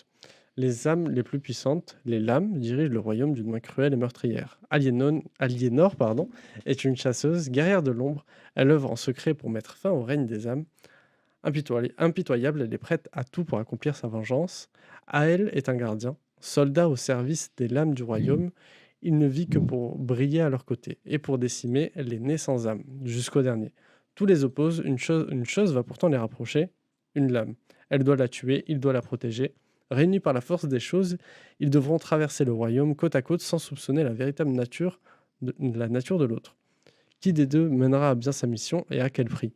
A: Les âmes les plus puissantes, les lames, dirigent le royaume d'une main cruelle et meurtrière. Aliénor, pardon, est une chasseuse, guerrière de l'ombre. Elle œuvre en secret pour mettre fin au règne des âmes. Impitoyable, elle est prête à tout pour accomplir sa vengeance. Ael est un gardien, soldat au service des lames du royaume. Il ne vit que pour briller à leur côté et pour décimer les nés sans âme, jusqu'au dernier. Tous les opposent, une chose va pourtant les rapprocher, une lame. Elle doit la tuer, il doit la protéger. Réunis par la force des choses, ils devront traverser le royaume côte à côte sans soupçonner la véritable la nature de l'autre. Qui des deux mènera à bien sa mission et à quel prix?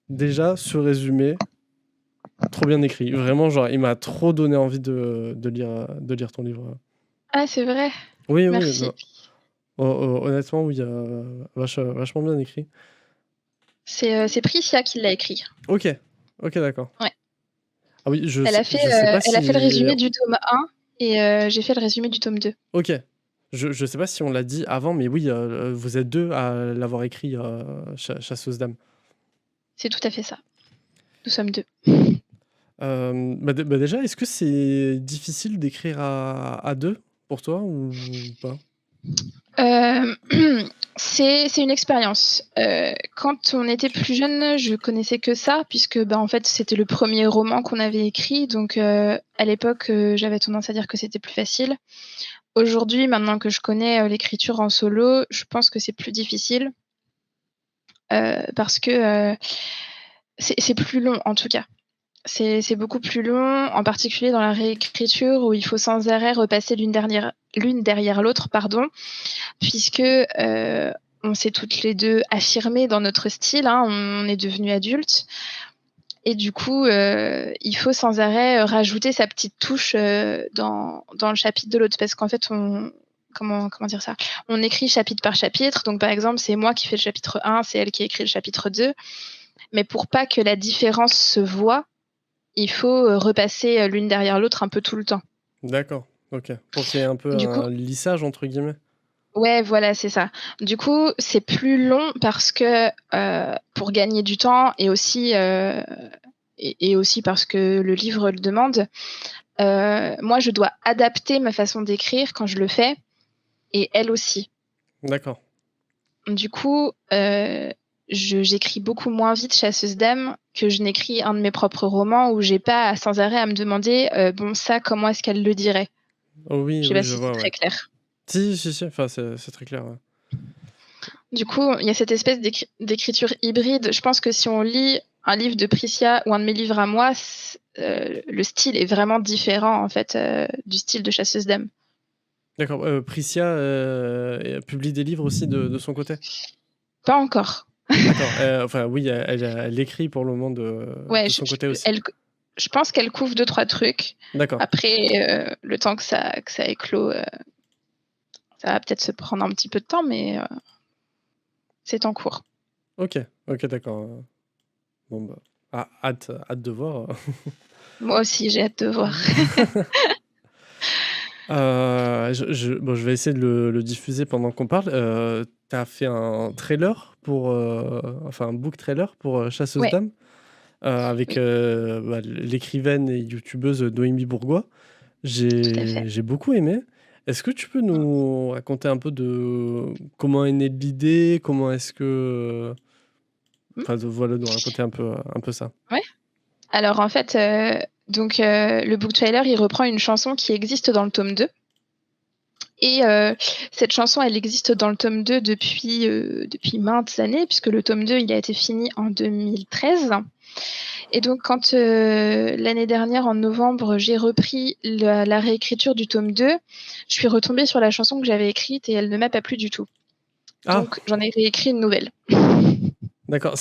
A: Déjà, ce résumé, trop bien écrit. Vraiment, genre, il m'a trop donné envie de lire ton livre.
B: Ah, c'est vrai?
A: Oui, oui,
B: Merci.
A: non. Honnêtement, oui, vachement bien écrit.
B: C'est Priscia qui l'a écrit.
A: Ok, ok, d'accord.
B: Ouais.
A: Ah oui,
B: Elle
A: je sais pas
B: a fait le
A: si...
B: résumé du tome 1 et j'ai fait le résumé du tome 2.
A: Ok. Je sais pas si on l'a dit avant, mais oui, vous êtes deux à l'avoir écrit, Chasseuse d'âmes.
B: C'est tout à fait ça. Nous sommes deux.
A: Déjà, est-ce que c'est difficile d'écrire à deux pour toi ou pas?
B: Euh, c'est une expérience. Quand on était plus jeune, je connaissais que ça, puisque en fait, c'était le premier roman qu'on avait écrit. Donc, à l'époque, j'avais tendance à dire que c'était plus facile. Aujourd'hui, maintenant que je connais l'écriture en solo, je pense que c'est plus difficile parce que c'est plus long, en tout cas. C'est beaucoup plus long, en particulier dans la réécriture où il faut sans arrêt repasser l'une derrière l'autre, pardon, puisque on s'est toutes les deux affirmées dans notre style, hein, on est devenues adultes. Et du coup, il faut sans arrêt rajouter sa petite touche dans le chapitre de l'autre. Parce qu'en fait, comment dire ça? On écrit chapitre par chapitre. Donc, par exemple, c'est moi qui fais le chapitre 1, c'est elle qui écrit le chapitre 2. Mais pour pas que la différence se voie, il faut repasser l'une derrière l'autre un peu tout le temps.
A: D'accord, ok. Pour qu'il y ait un peu
B: Du coup,
A: un lissage, entre guillemets.
B: ouais, voilà, c'est ça. Du coup, c'est plus long parce que pour gagner du temps et aussi parce que le livre le demande, moi, je dois adapter ma façon d'écrire quand je le fais, et elle aussi.
A: D'accord.
B: Du coup, j'écris beaucoup moins vite Chasseuse d'âmes que je n'écris un de mes propres romans où j'ai pas sans arrêt à me demander bon, ça, comment est-ce qu'elle le dirait?
A: Oh oui,
B: Je sais
A: oui,
B: pas
A: je
B: si c'est
A: vois,
B: très
A: ouais.
B: clair.
A: Si, enfin, c'est très clair, ouais.
B: Du coup, il y a cette espèce d'écriture hybride. Je pense que si on lit un livre de Priscia ou un de mes livres à moi, le style est vraiment différent en fait du style de Chasseuse d'âmes.
A: D'accord, Priscia publie des livres aussi de son côté?
B: Pas encore.
A: D'accord, enfin oui, elle écrit pour le moment
B: Ouais,
A: de son côté aussi.
B: je pense qu'elle couvre 2-3 trucs.
A: D'accord,
B: Après, le temps que ça éclot, ça va peut-être se prendre un petit peu de temps, mais c'est en cours.
A: ok, d'accord. Bon, bah, hâte de voir.
B: Moi aussi, j'ai hâte de voir.
A: Bon, je vais essayer de le diffuser pendant qu'on parle. Tu as fait un trailer enfin un book trailer pour Chasseuse
B: Ouais,
A: d'âmes avec
B: oui,
A: l'écrivaine et youtubeuse Noémie Bourgois.
B: tout à fait.
A: J'ai beaucoup aimé. Est-ce que tu peux nous raconter un peu de comment est née l'idée? Comment est-ce que.
B: Mmh.
A: Enfin, voilà, de raconter un peu ça.
B: Ouais. Alors en fait, le book trailer, il reprend une chanson qui existe dans le tome 2. Et cette chanson, elle existe dans le tome 2 depuis maintes années, puisque le tome 2, il a été fini en 2013. Et donc, quand l'année dernière, en novembre, j'ai repris la réécriture du tome 2, je suis retombée sur la chanson que j'avais écrite et elle ne m'a pas plu du tout.
A: Ah,
B: Donc, j'en ai réécrit une nouvelle.
A: d'accord.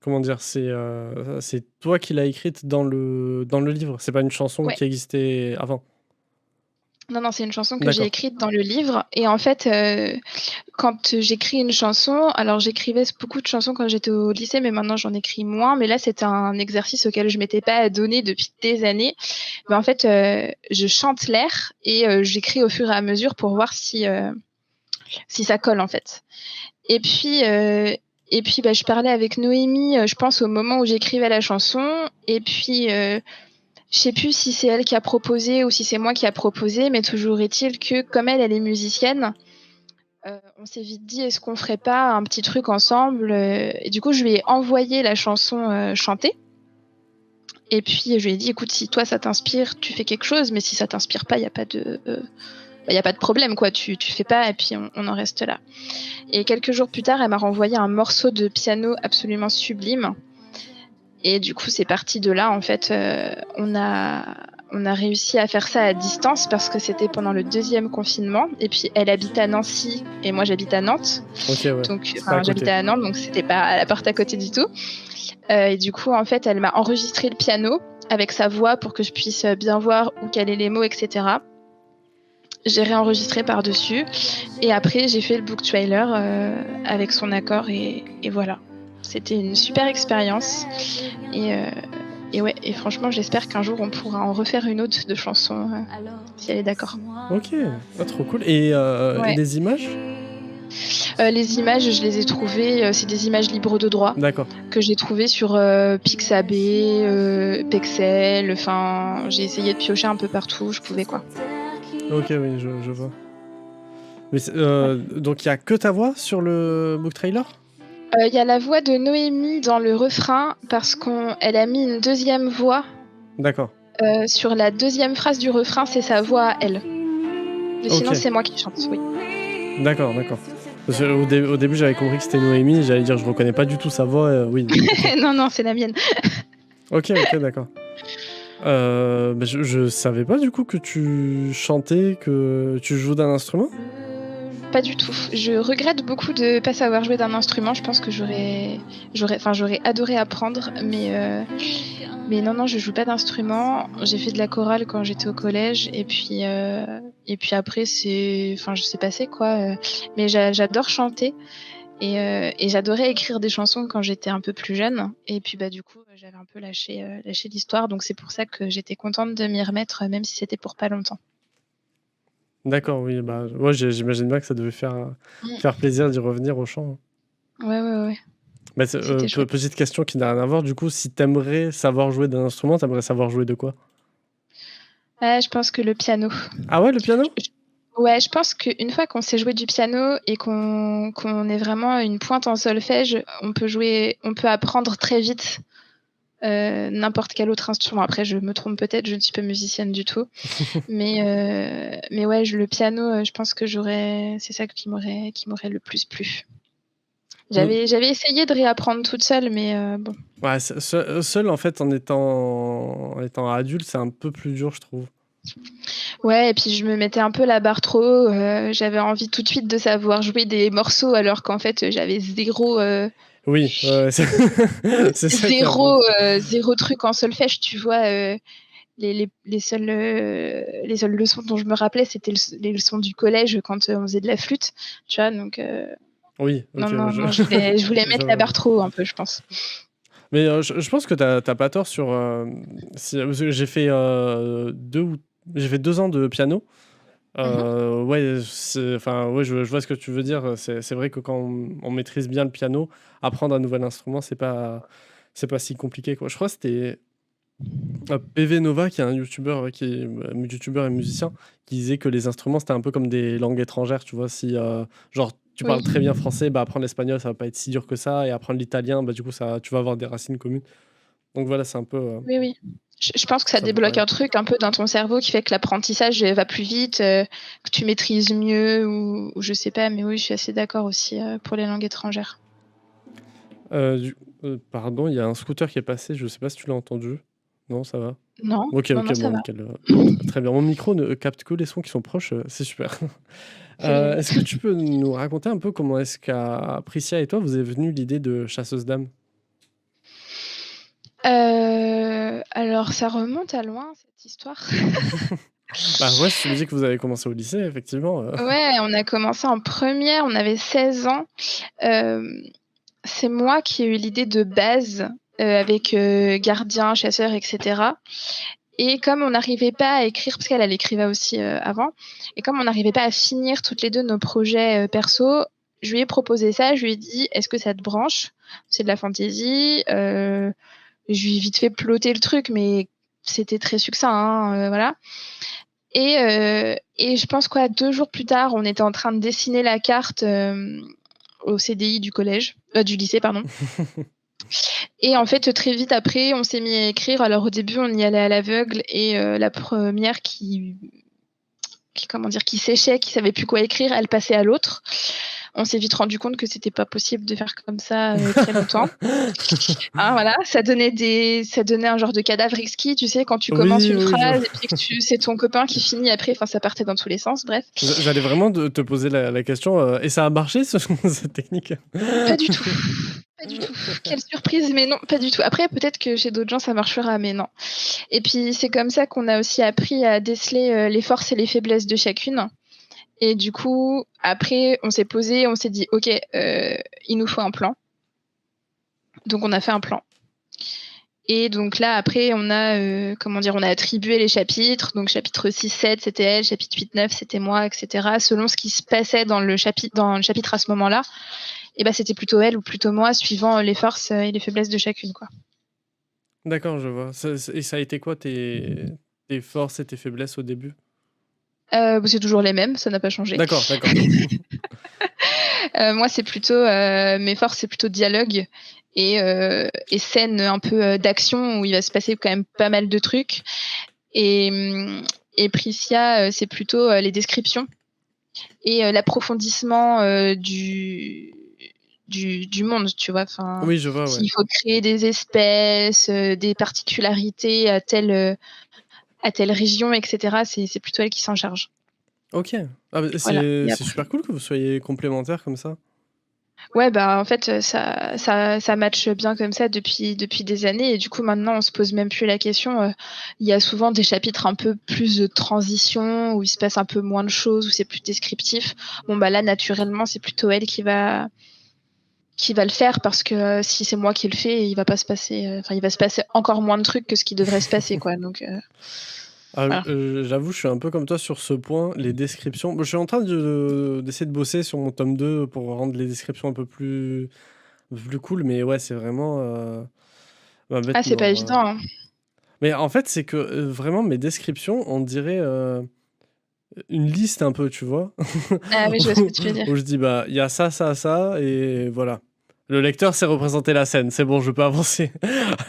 A: Comment dire? C'est toi qui l'as écrite dans le livre? C'est pas une chanson
B: Ouais.
A: qui existait avant?
B: Non, non, c'est une chanson que j'ai
A: D'accord.
B: écrite dans le livre. Et en fait, quand j'écris une chanson, alors j'écrivais beaucoup de chansons quand j'étais au lycée, mais maintenant j'en écris moins. Mais là, c'était un exercice auquel je m'étais pas adonnée depuis des années. Mais en fait, je chante l'air et j'écris au fur et à mesure pour voir si ça colle en fait. Et puis, bah, je parlais avec Noémie, je pense au moment où j'écrivais la chanson. Et puis, je sais plus si c'est elle qui a proposé ou si c'est moi qui a proposé, mais toujours est-il que comme elle est musicienne, on s'est vite dit est-ce qu'on ferait pas un petit truc ensemble et du coup, je lui ai envoyé la chanson chantée. Et puis, je lui ai dit écoute, si toi ça t'inspire, tu fais quelque chose, mais si ça t'inspire pas, il y a pas de problème, quoi. Tu fais pas et puis on en reste là. Et quelques jours plus tard, elle m'a renvoyé un morceau de piano absolument sublime. Et du coup, c'est parti de là. En fait, on a réussi à faire ça à distance parce que c'était pendant le 2e confinement. Et puis, elle habite à Nancy et moi, j'habite à Nantes.
A: OK, ouais.
B: Donc,
A: C'est pas à
B: j'habitais
A: côté.
B: à Nantes, donc c'était pas à la porte à côté du tout. Et du coup, en fait, elle m'a enregistré le piano avec sa voix pour que je puisse bien voir où caler les mots, etc. J'ai réenregistré par-dessus. Et après, j'ai fait le book trailer avec son accord et voilà. C'était une super expérience. Et ouais, et franchement, j'espère qu'un jour on pourra en refaire une autre de chanson, si elle est d'accord.
A: OK, ah, trop cool et
B: Ouais.
A: les images?
B: Les images, je les ai trouvées, c'est des images libres de droit
A: D'accord.
B: que j'ai trouvées sur Pixabay, Pexel, enfin, j'ai essayé de piocher un peu partout où je pouvais, quoi.
A: OK, oui, je vois. Mais
B: Ouais.
A: donc il y a que ta voix sur le book trailer?
B: Il y a la voix de Noémie dans le refrain parce qu'elle a mis une 2e voix,
A: D'accord.
B: sur la 2e phrase du refrain, c'est sa voix à elle. Mais sinon,
A: OK.
B: c'est moi qui chante, oui.
A: D'accord. Parce qu'au au début, j'avais compris que c'était Noémie, j'allais dire: «Je reconnais pas du tout sa voix», oui, OK.
B: Non, non, c'est la mienne.
A: OK, d'accord. Bah, je savais pas du coup que tu chantais, que tu joues d'un instrument?
B: pas du tout. Je regrette beaucoup de pas savoir jouer d'un instrument. Je pense que j'aurais adoré apprendre, mais non, je joue pas d'instrument. J'ai fait de la chorale quand j'étais au collège, et puis après je sais pas c'est quoi, mais j'adore chanter. Et j'adorais écrire des chansons quand j'étais un peu plus jeune. Et puis du coup, j'avais un peu lâché l'histoire. Donc c'est pour ça que j'étais contente de m'y remettre, même si c'était pour pas longtemps.
A: D'accord, oui, bah, ouais, j'imagine bien que ça devait
B: Mm.
A: faire plaisir d'y revenir au chant.
B: Ouais, ouais, ouais.
A: Bah,
B: C'était chouette.
A: petite question qui n'a rien à voir, du coup, si t'aimerais savoir jouer d'un instrument, t'aimerais savoir jouer de quoi?
B: Ouais, je pense que le piano.
A: Ah ouais, le piano?
B: Ouais, je pense qu'une fois qu'on sait jouer du piano et qu'on est vraiment une pointe en solfège, on peut apprendre très vite n'importe quel autre instrument. Après, je me trompe peut-être, je ne suis pas musicienne du tout. Mais ouais, le piano, je pense que c'est ça qui m'aurait le plus plu. J'avais essayé de réapprendre toute seule, mais bon.
A: Ouais, seul, en fait, en étant adulte, c'est un peu plus dur, je trouve.
B: Ouais, et puis je me mettais un peu la barre trop haut. J'avais envie tout de suite de savoir jouer des morceaux, alors qu'en fait, j'avais
A: Oui, ouais, c'est ça qui est un peu.
B: zéro truc en solfège, tu vois. Les seules leçons dont je me rappelais, c'était les leçons du collège quand on faisait de la flûte, tu vois. Donc,
A: Oui, ok,
B: non,
A: ouais,
B: non, non, je voulais
A: je
B: mettre la
A: vois.
B: barre trop haut un peu, je pense.
A: Mais je pense que t'as pas tort sur. Parce que j'ai fait 2 ans de piano.
B: Mhm.
A: Ouais, enfin, ouais, je vois ce que tu veux dire. C'est vrai que quand on maîtrise bien le piano, apprendre un nouvel instrument, c'est pas si compliqué, quoi. Je crois que c'était PV Nova, qui est un youtubeur, qui est youtubeur et musicien, qui disait que les instruments, c'était un peu comme des langues étrangères, tu vois. Si, genre, tu parles
B: Oui,
A: très bien français, bah, apprendre l'espagnol, ça va pas être si dur que ça. Et apprendre l'italien, bah, du coup, tu vas avoir des racines communes. Donc voilà, c'est un peu,
B: oui, oui. Je pense que ça
A: c'est un peu
B: débloque
A: pareil.
B: un truc un peu dans ton cerveau qui fait que l'apprentissage va plus vite, que tu maîtrises mieux, ou je sais pas, mais oui, je suis assez d'accord aussi pour les langues étrangères.
A: Du pardon, il y a un scooter qui est passé, je sais pas si tu l'as entendu? Non, ça va?
B: Non,
A: OK,
B: non,
A: OK,
B: non, ça
A: bon
B: va.
A: nickel, très bien. Mon micro ne capte que les sons qui sont proches, c'est super.
B: C'est génial.
A: Est-ce que tu peux nous raconter un peu comment est-ce qu'à Priscia et toi, vous est venue l'idée de Chasseuse d'âmes?
B: Alors ça remonte à loin cette histoire.
A: Bah, ouais, si tu me dis que vous avez commencé au lycée, effectivement,
B: Ouais, on a commencé en première, on avait 16 ans. Hem, c'est moi qui ai eu l'idée de base, avec, gardien, chasseur et cetera, et comme on n'arrivait pas à écrire, parce qu'elle écrivait aussi, avant, et comme on n'arrivait pas à finir toutes les 2 nos projets, perso, je lui ai proposé ça. Je lui ai dit: «Est-ce que ça te branche? C'est de la fantaisie». Je lui ai vite fait ploter le truc, mais c'était très succinct, hein, voilà. Et je pense quoi, 2 jours plus tard, on était en train de dessiner la carte, au CDI du collège, du lycée, pardon. Et en fait, très vite après, on s'est mis à écrire. Alors au début, on y allait à l'aveugle, et la première qui séchait, qui savait plus quoi écrire, elle passait à l'autre. On s'est vite rendu compte que c'était pas possible de faire comme ça, très longtemps. Hein, voilà, ça donnait un genre de cadavre exquis, tu sais, quand tu commences
A: Oui,
B: une
A: oui,
B: phrase et puis que c'est ton copain qui finit après, enfin ça partait dans tous les sens, bref.
A: j'allais vraiment te poser la question, et ça a marché cette technique?
B: Pas du tout, pas du tout. Quelle surprise, mais non, pas du tout. Après, peut-être que chez d'autres gens ça marchera, mais non. Et puis c'est comme ça qu'on a aussi appris à déceler, les forces et les faiblesses de chacune. Et du coup, après, on s'est posé, on s'est dit: «OK, il nous faut un plan». Donc on a fait un plan. Et donc là, après, on a attribué les chapitres. Donc chapitre 6-7, c'était elle, chapitre 8-9, c'était moi, et cetera. Selon ce qui se passait dans le chapitre à ce moment-là, et bah, c'était plutôt elle ou plutôt moi, suivant les forces et les faiblesses de chacune, quoi.
A: D'accord, je vois. Et ça a été quoi tes forces et tes faiblesses au début?
B: Bah, c'est toujours les mêmes, ça n'a pas changé.
A: D'accord, d'accord.
B: Moi, c'est plutôt, mes forces, c'est plutôt dialogue et scène un peu, d'action où il va se passer quand même pas mal de trucs. Et Priscia, c'est plutôt, les descriptions et l'approfondissement, du monde, tu vois? Enfin,
A: Oui, je vois, ouais.
B: s'il faut créer des espèces, des particularités à telle région, et cetera, c'est plutôt elle qui s'en charge.
A: OK. Ah bah,
B: Voilà et
A: c'est
B: après
A: super cool que vous soyez complémentaires comme ça.
B: ouais, bah, en fait, ça matche bien comme ça depuis des années et du coup, maintenant, on se pose même plus la question, il y a souvent des chapitres un peu plus de transition, où il se passe un peu moins de choses, où c'est plus descriptif. Bon, bah, là, naturellement, c'est plutôt elle qui va le faire parce que, si c'est moi qui le fais, il va pas se passer, enfin, il va se passer encore moins de trucs que ce qui devrait se passer, quoi, donc
A: Ah,
B: voilà.
A: j'avoue, je suis un peu comme toi sur ce point, les descriptions. Bah, je suis en train d'essayer de bosser sur mon tome 2 pour rendre les descriptions un peu plus cool, mais ouais, c'est vraiment ma
B: Ah,
A: bête
B: c'est pas
A: noire.
B: évident, hein.
A: Mais en fait, c'est que vraiment mes descriptions, on dirait une liste un peu, tu vois,
B: Ah oui, je vois ce que tu veux dire.
A: où je dis bah il y a ça, ça, ça, et voilà. Le lecteur sait représenter la scène, c'est bon, je peux avancer.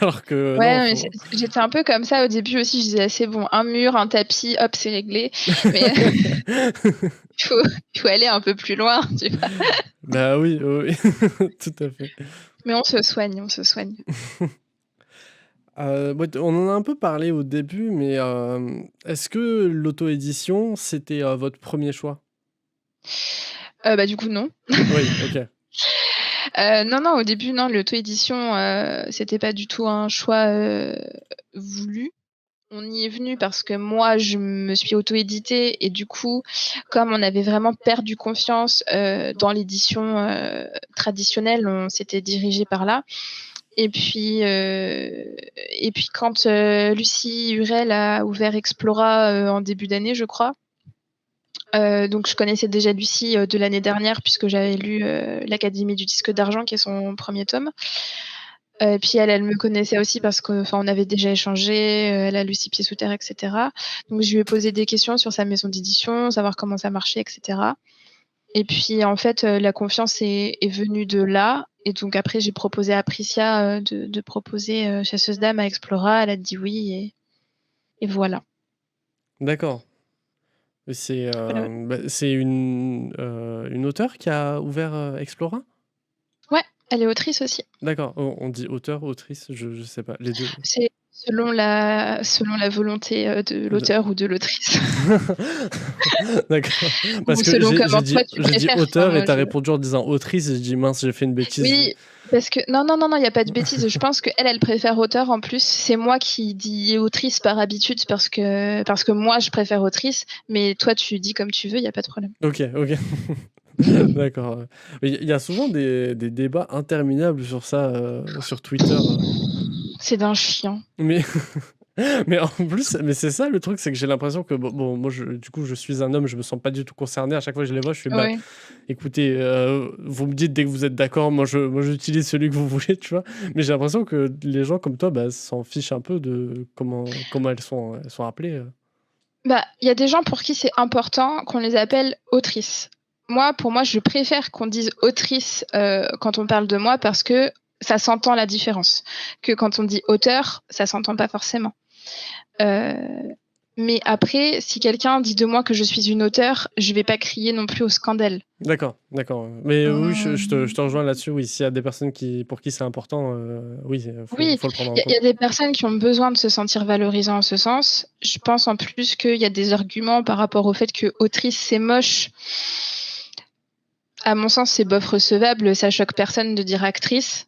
A: Alors que
B: Ouais,
A: non,
B: mais
A: faut.
B: j'étais un peu comme ça au début aussi, je disais: «C'est bon, un mur, un tapis, hop, c'est réglé». Mais il faut il faut aller un peu plus loin, tu vois?
A: Bah oui, oui, oui. Tout à fait.
B: Mais on se soigne, on se soigne.
A: Ouais, on en a un peu parlé au début, mais est-ce que l'auto-édition, c'était, votre premier choix?
B: Bah, du coup, non.
A: Oui, OK.
B: Non, non, au début, non, l'auto-édition, c'était pas du tout un choix, voulu. On y est venu parce que moi, je me suis auto-éditée et du coup, comme on avait vraiment perdu confiance, dans l'édition, traditionnelle, on s'était dirigé par là et puis quand, Lucie Hurel a ouvert Explora, en début d'année, je crois, donc je connaissais déjà Lucie, de l'année dernière puisque j'avais lu, L'Académie du disque d'argent qui est son premier tome. Et puis elle me connaissait aussi parce que, enfin, on avait déjà échangé, elle a lu Six pieds sous terre et cetera. Donc je lui ai posé des questions sur sa maison d'édition, savoir comment ça marchait et cetera. Et puis en fait, la confiance est venue de là et donc après j'ai proposé à Priscia, de proposer, Chasseuse d'âmes à Explora. Elle a dit oui et voilà.
A: D'accord. Et c'est,
B: Voilà, voilà.
A: bah, c'est une auteure qui a ouvert, Explora?
B: Ouais, elle est autrice aussi.
A: D'accord. On dit auteur, autrice, je sais pas, les 2.
B: C'est selon la volonté, de
A: De
B: l'auteur ou de l'autrice
A: d'accord. Parce
B: ou
A: que
B: selon comment toi tu
A: j'ai dit
B: préfères. Enfin
A: auteur et
B: moi
A: tu as
B: je
A: répondu en disant autrice et je dis: «Mince, j'ai fait une bêtise».
B: Oui, parce que non, non, non, non, il y a pas de bêtises. Je pense qu'elle, elle préfère auteur en plus. C'est moi qui dis autrice par habitude parce que moi je préfère autrice, mais toi tu dis comme tu veux, il y a pas de problème.
A: OK, OK. D'accord, ouais. Mais il y a souvent des débats interminables sur ça, sur Twitter,
B: C'est d'un chien.
A: mais mais en plus mais c'est ça le truc, c'est que j'ai l'impression que bon moi du coup je suis un homme, je me sens pas du tout concerné. À chaque fois que je les vois, je fais: «Bah,
B: Ouais.
A: écoutez, vous me dites dès que vous êtes d'accord, moi j'utilise celui que vous voulez», tu vois? Mais j'ai l'impression que les gens comme toi, bah, s'en fichent un peu de comment elles sont appelées,
B: Bah, il y a des gens pour qui c'est important qu'on les appelle autrices. Moi, pour moi, je préfère qu'on dise autrice, quand on parle de moi parce que ça s'entend la différence. Que quand on dit auteur, ça s'entend pas forcément. Heu, mais après, si quelqu'un dit de moi que je suis une auteure, je vais pas crier non plus au scandale.
A: D'accord, d'accord, mais oui, je te
B: Mmh,
A: rejoins là-dessus, oui, s'il y a des personnes pour qui c'est important, oui,
B: oui,
A: faut le prendre en
B: il y a
A: compte.
B: des personnes qui ont besoin de se sentir valorisées en ce sens. Je pense en plus qu'il y a des arguments par rapport au fait que autrice, c'est moche. À mon sens, c'est bof recevable, ça choque personne de dire actrice.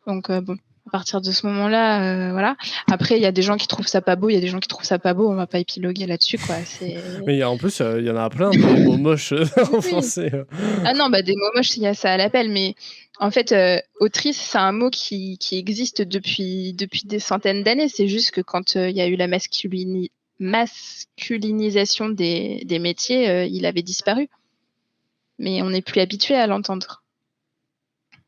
B: Donc bon, à partir de ce moment-là, voilà. Après, il y a des gens qui trouvent ça pas beau, il y a des gens qui trouvent ça pas beau, on va pas épiloguer là-dessus, quoi. C'est
A: Mais en plus, il y en a plein des mots moches,
B: Oui,
A: en
B: oui.
A: français,
B: Ah non, bah, des mots moches, il y a ça à l'appel, mais en fait, autrice, c'est un mot qui existe depuis des centaines d'années. C'est juste que quand, il y a eu la masculinisation des métiers, il avait disparu. Mais on n'est plus habitué à l'entendre.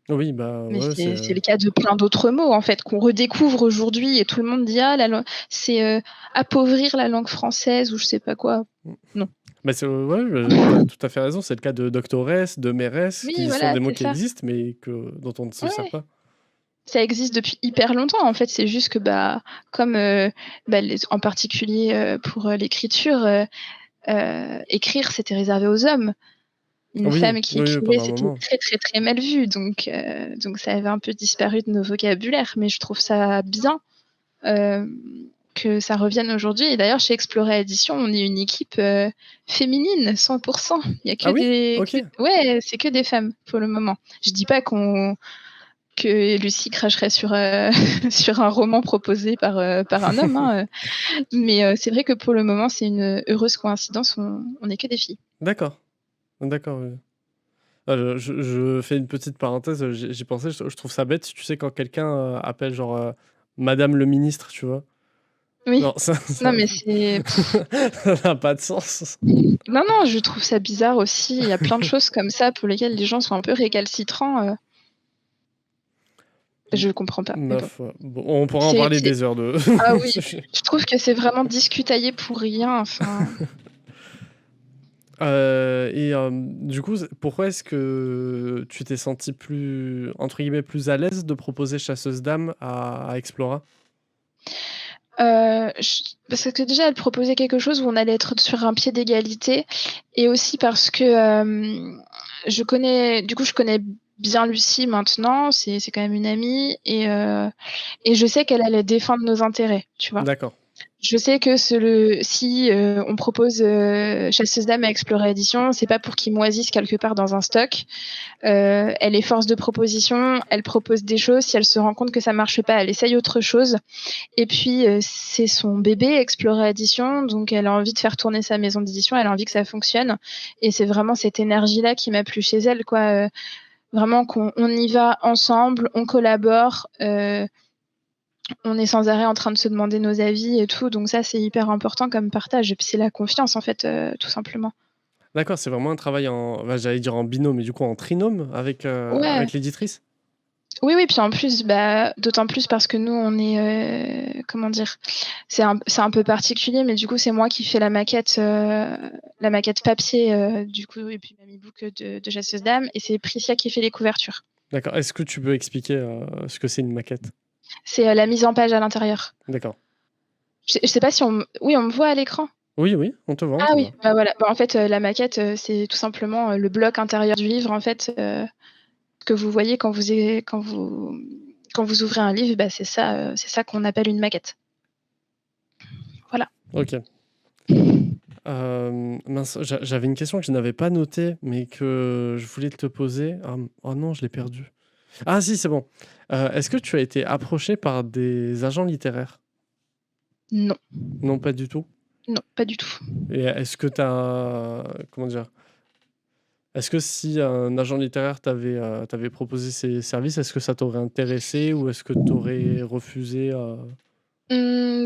A: Oui, bah,
B: Mais
A: ouais,
B: c'est le cas de plein d'autres mots, en fait, qu'on redécouvre aujourd'hui et tout le monde dit: «Ah la lan c'est, appauvrir la langue française» ou je sais pas quoi.
A: mmh,
B: Non.
A: bah, c'est ouais, tu as tout à fait raison, c'est le cas de doctoresse, de mairesse,
B: Oui,
A: qui sont
B: voilà,
A: des mots
B: c'est
A: qui
B: ça.
A: existent, mais dont on ne se sert
B: Ouais.
A: pas.
B: Ça existe depuis hyper longtemps, en fait. C'est juste que, bah, comme, bah, les en particulier, pour, l'écriture, écrire, c'était réservé aux hommes. Une
A: Oui,
B: femme qui
A: oui, oui,
B: écrivait,
A: pendant un
B: c'était
A: moment.
B: très, très, très mal vu, donc ça avait un peu disparu de nos vocabulaires, mais je trouve ça bien. Hem, que ça revienne aujourd'hui. Et d'ailleurs, chez Explorer Édition, on est une équipe féminine, 100%. Il y a que
A: Ah oui?
B: des...
A: Ok.
B: Ouais, c'est que des femmes pour le moment. Je dis pas que Lucie cracherait sur, sur un roman proposé par un homme, hein, mais c'est vrai que pour le moment, c'est une heureuse coïncidence, on est que des filles.
A: D'accord. D'accord, oui. Ah, je fais une petite parenthèse, j'y pensais, je trouve ça bête, tu sais, quand quelqu'un, appelle genre, madame le ministre, tu vois?
B: Oui.
A: Genre ça
B: Non,
A: ça
B: mais c'est
A: ça n'a pas de sens.
B: non, non, je trouve ça bizarre aussi. Il y a plein de choses comme ça pour lesquelles les gens sont un peu récalcitrants,
A: M
B: je comprends pas, mais
A: ma
B: bon.
A: foi. Bon, on pourra en parler
B: C'est
A: des heures de
B: ah oui,
A: ce sujet.
B: je trouve que c'est vraiment discutailler pour rien, enfin.
A: Et du coup, pourquoi est-ce que tu t'es sentie plus, entre guillemets, «plus à l'aise» de proposer Chasseuse d'âmes à Explora?
B: J Parce que déjà, elle proposait quelque chose où on allait être sur un pied d'égalité et aussi parce que, je connais bien Lucie maintenant, c'est quand même une amie et je sais qu'elle allait défendre nos intérêts, tu vois?
A: D'accord.
B: Je sais que si on propose Chasseuse d'âmes à Explorer Édition, c'est pas pour qu'ils moisissent quelque part dans un stock. Elle est force de proposition, elle propose des choses. Si elle se rend compte que ça marche pas, elle essaye autre chose. Et puis, c'est son bébé Explorer Édition, donc elle a envie de faire tourner sa maison d'édition, elle a envie que ça fonctionne. Et c'est vraiment cette énergie-là qui m'a plu chez elle, quoi. Vraiment qu'on y va ensemble, on collabore. On est sans arrêt en train de se demander nos avis et tout, donc ça, c'est hyper important comme partage et puis c'est la confiance, en fait, tout simplement.
A: D'accord, c'est vraiment un travail en, bah, j'allais dire en binôme, mais du coup en trinôme avec,
B: Ouais.
A: avec l'éditrice?
B: Oui, oui, puis en plus, bah, d'autant plus parce que nous, on est, comment dire? C'est un peu particulier, mais du coup, c'est moi qui fais la maquette papier, du coup et puis Mamie Book, de Chasseuse d'âmes et c'est Priscia qui fait les couvertures.
A: D'accord. Est-ce que tu peux expliquer, ce que c'est une maquette?
B: C'est, la mise en page à l'intérieur.
A: D'accord.
B: Je sais pas si oui, on me voit à l'écran?
A: Oui, oui, on te voit, on
B: Ah
A: te
B: oui,
A: voit.
B: bah, voilà. Bah, en fait, la maquette, c'est tout simplement, le bloc intérieur du livre, en fait, que vous voyez quand vous ouvrez un livre, bah, c'est ça qu'on appelle une maquette. Voilà.
A: OK. Mince, j'avais une question que je n'avais pas notée, mais que je voulais te poser. Oh non, je l'ai perdue. Ah si, c'est bon. Est-ce que tu as été approché par des agents littéraires?
B: Non,
A: Non, pas du tout?
B: non, pas du tout.
A: Et est-ce que tu as, comment dire? Est-ce que si un agent littéraire t'avait proposé ses services, est-ce que ça t'aurait intéressé ou est-ce que tu aurais refusé,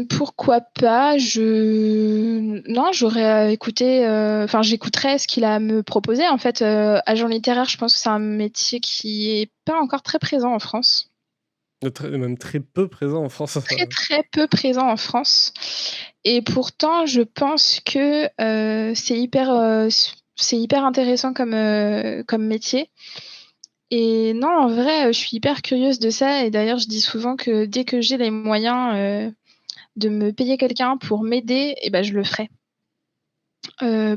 B: Pourquoi pas? Non, j'aurais, écouté, enfin, j'écouterais ce qu'il a à me proposer. En fait, agent littéraire, je pense que c'est un métier qui est pas encore très présent en France.
A: même très peu présent en France?
B: Très, très peu présent en France et pourtant je pense que, c'est hyper intéressant comme métier et non, en vrai, je suis hyper curieuse de ça et d'ailleurs je dis souvent que dès que j'ai les moyens, de me payer quelqu'un pour m'aider et ben je le ferai.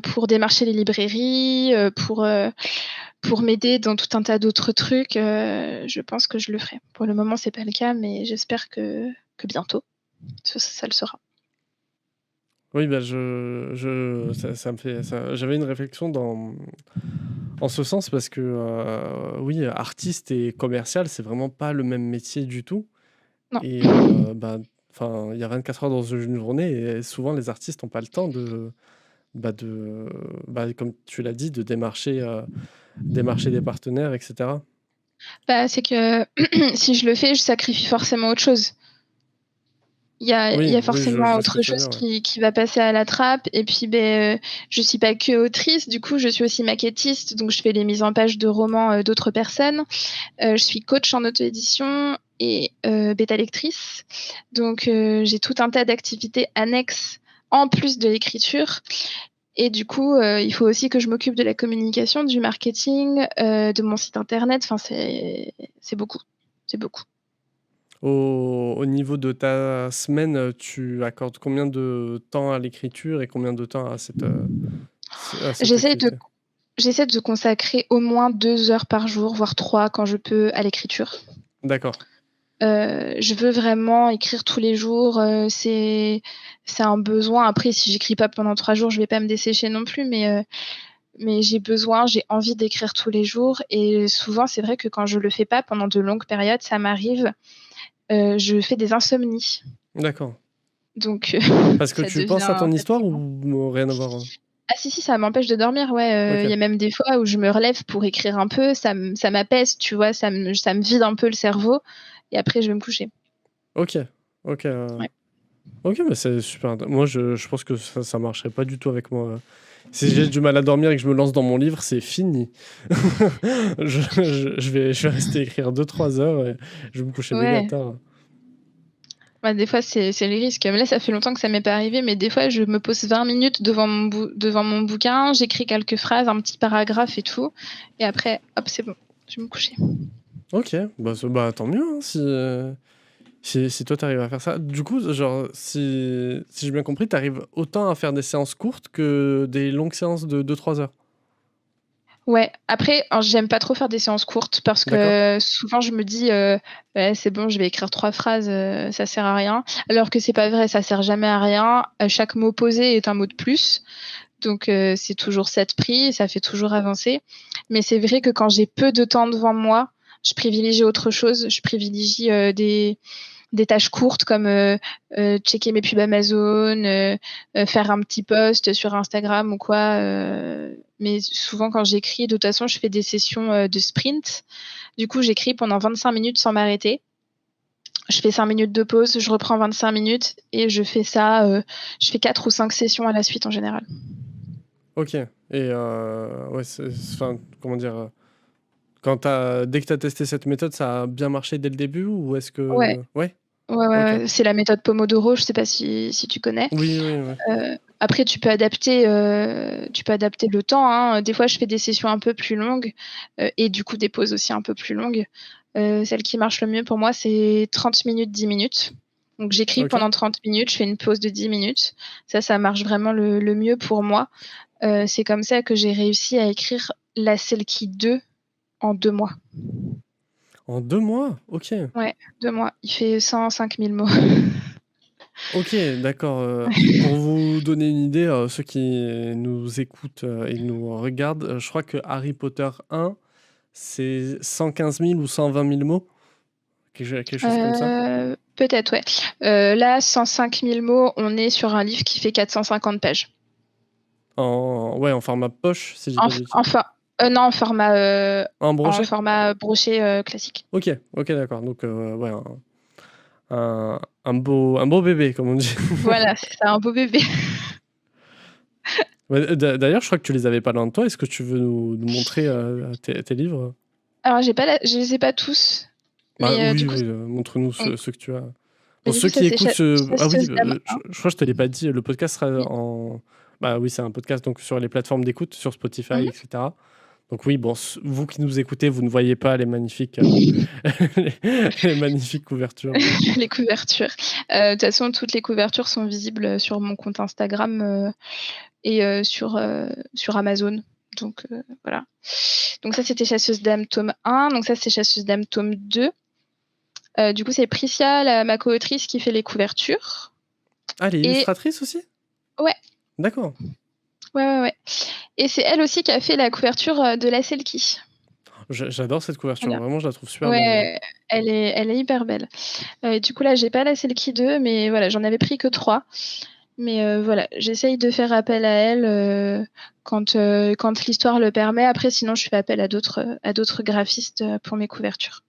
B: Pour démarcher les librairies, pour m'aider dans tout un tas d'autres trucs, je pense que je le ferai. Pour le moment, c'est pas le cas, mais j'espère que bientôt, ça le sera.
A: Oui, bah, ça me fait ça, j'avais une réflexion en ce sens parce que, oui, artiste et commercial, c'est vraiment pas le même métier du tout
B: Non.
A: et bah, enfin, il y a 24 heures dans une journée et souvent les artistes ont pas le temps bah, comme tu l'as dit, de démarcher des partenaires et cetera.
B: Bah, c'est que si je le fais, je sacrifie forcément autre chose. Il y
A: Oui,
B: a
A: oui, je
B: forcément
A: vois ce que
B: autre
A: tu veux
B: chose
A: dire, ouais.
B: qui va passer à la trappe et puis, beh, je suis pas que autrice, du coup, je suis aussi maquettiste, donc je fais les mises en page de romans, d'autres personnes. Je suis coach en auto-édition et bêta lectrice. Donc j'ai tout un tas d'activités annexes en plus de l'écriture et du coup, il faut aussi que je m'occupe de la communication, du marketing, de mon site internet. Enfin, c'est beaucoup, c'est beaucoup.
A: Au niveau de ta semaine, tu accordes combien de temps à l'écriture et combien de temps à cette
B: J'essaie de
A: activité?
B: j'essaie de consacrer au moins 2 heures par jour, voire 3 quand je peux, à l'écriture.
A: D'accord.
B: Je veux vraiment écrire tous les jours. C'est un besoin. Après, si j'écris pas pendant 3 jours, je vais pas me dessécher non plus, mais j'ai envie d'écrire tous les jours. Et souvent, c'est vrai que quand je le fais pas pendant de longues périodes, ça m'arrive, je fais des insomnies.
A: D'accord.
B: Donc,
A: Parce que
B: ça
A: tu
B: devient
A: penses à ton histoire
B: fatigant.
A: ou rien à voir?
B: Ah si, ça m'empêche de dormir, ouais, il y
A: OK.
B: a même des fois où je me relève pour écrire un peu, ça m'apaise, tu vois? Ça me vide un peu le cerveau et après je vais me coucher.
A: OK. OK,
B: Ouais.
A: OK, mais c'est super int moi, je pense que ça marcherait pas du tout avec moi. Si j'ai du mal à dormir et que je me lance dans mon livre, c'est fini. Je vais rester écrire 2-3 heures et je vais me coucher méga
B: Ouais.
A: tard.
B: Bah, des fois, c'est les risques. Mais là, ça fait longtemps que ça m'est pas arrivé, mais des fois, je me pose 20 minutes devant mon bouquin, j'écris quelques phrases, un petit paragraphe et tout, et après, hop, c'est bon, je vais me coucher.
A: OK, bah, tant mieux, hein, si toi t'arrives à faire ça. Du coup, genre, si j'ai bien compris, t'arrives autant à faire des séances courtes que des longues séances de 2-3 heures?
B: Ouais, après, j'aime pas trop faire des séances courtes parce
A: D'accord.
B: que souvent je me dis, «Ouais, c'est bon, je vais écrire 3 phrases, ça sert à rien». Alors que c'est pas vrai, ça sert jamais à rien. Chaque mot posé est un mot de plus, donc c'est toujours ça de prix, ça fait toujours avancer. Mais c'est vrai que quand j'ai peu de temps devant moi, je privilégie autre chose. Je privilégie, des tâches courtes comme, checker mes pubs Amazon, faire un petit post sur Instagram ou quoi, mais souvent quand j'écris, de toute façon, je fais des sessions, de sprint. Du coup, j'écris pendant 25 minutes sans m'arrêter. Je fais 5 minutes de pause, je reprends 25 minutes et je fais ça, je fais 4 ou 5 sessions à la suite en général.
A: OK et ouais, enfin, comment dire? Dès que tu as testé cette méthode, ça a bien marché dès le début ou est-ce
B: Ouais,
A: que ouais?
B: ouais, ouais,
A: OK.
B: ouais, c'est la méthode Pomodoro, je sais pas si tu connais?
A: Oui, oui, ouais.
B: Après tu peux adapter le temps, hein. Des fois, je fais des sessions un peu plus longues, et du coup des pauses aussi un peu plus longues. Celle qui marche le mieux pour moi, c'est 30 minutes, 10 minutes. Donc j'écris
A: OK.
B: pendant 30 minutes, je fais une pause de 10 minutes. Ça marche vraiment le mieux pour moi. C'est comme ça que j'ai réussi à écrire La Selkie 2 en 2 mois.
A: En 2 mois? OK.
B: Ouais, 2 mois. Il fait 105 000 mots.
A: OK, d'accord, pour vous donner une idée, ceux qui nous écoutent, et nous regardent, je crois que Harry Potter 1, c'est 115 000 ou 120 000 mots? Quelque chose comme ça?
B: Peut-être, ouais. Là, 105 000 mots, on est sur un livre qui fait 450 pages.
A: En format poche, si je dis
B: En
A: pas de
B: f
A: bêtises?
B: enfin, non,
A: En
B: en
A: broché?
B: format broché, classique.
A: OK, OK, d'accord, donc ouais, un beau bébé, comme on dit.
B: Voilà, c'est un beau bébé.
A: Ouais, d'ailleurs, je crois que tu les avais pas loin de toi. Est-ce que tu veux nous montrer, tes livres?
B: Alors je les ai pas tous,
A: Bah,
B: mais
A: oui,
B: du coup,
A: oui, montre-nous
B: mmh,
A: ceux que tu as.
B: mais
A: Pour
B: du coup,
A: ceux
B: ça
A: qui
B: c'est
A: écoutent ce ah oui,
B: Chasseuse d'âme
A: je crois que je te l'ai pas dit, le podcast sera
B: 1.
A: en bah, oui, c'est un podcast donc sur les plateformes d'écoute, sur Spotify
B: Mmh
A: et cetera. Donc oui, bon, vous qui nous écoutez, vous ne voyez pas les magnifiques, les magnifiques couvertures.
B: Les couvertures. De toute façon, toutes les couvertures sont visibles, sur mon compte Instagram, et sur Amazon. Donc voilà. Donc ça, c'était Chasseuse d'âme tome 1. Donc ça, c'est Chasseuse d'âme tome 2. Du coup, c'est Priscia, ma co-autrice, qui fait les couvertures.
A: Ah, elle est
B: Et
A: illustratrice aussi?
B: ouais,
A: D'accord.
B: ouais, ouais, ouais. Et c'est elle aussi qui a fait la couverture, de La Selkie.
A: J'adore cette couverture,
B: Voilà.
A: vraiment, je la trouve super belle.
B: Ouais, elle est hyper belle. Du coup, là, j'ai pas La Selkie 2, mais voilà, j'en avais pris que 3. Mais voilà, j'essaye de faire appel à elle, quand l'histoire le permet. Après, sinon, je fais appel à d'autres graphistes, pour mes couvertures.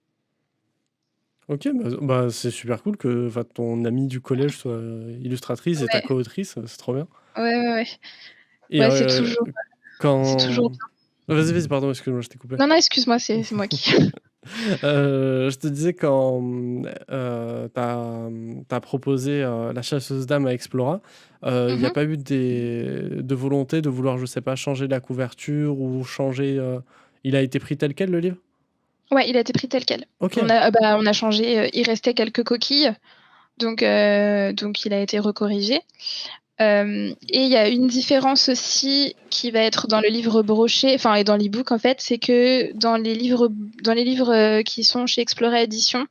A: OK, bah, c'est super cool que, enfin, ton amie du collège soit, illustratrice et ta
B: Ouais,
A: co-autrice, c'est trop bien
B: ouais, ouais, ouais.
A: et
B: Ouais, c'est toujours
A: quand
B: bien.
A: vas-y, vas-y, pardon, excuse-moi, je t'ai coupé.
B: Non, non, excuse-moi, c'est moi qui
A: Je te disais quand, tu as proposé, La chasseuse d'âmes à Explora, il y a
B: mmh
A: pas eu de volonté de vouloir, je sais pas, changer la couverture ou changer, il a été pris tel quel, le livre?
B: Ouais, il a été pris tel quel.
A: OK,
B: On a changé, il restait quelques coquilles, donc il a été recorrigé. Et il y a une différence aussi qui va être dans le livre broché, enfin et dans l'e-book en fait, c'est que dans les livres, qui sont chez Explorer Éditions,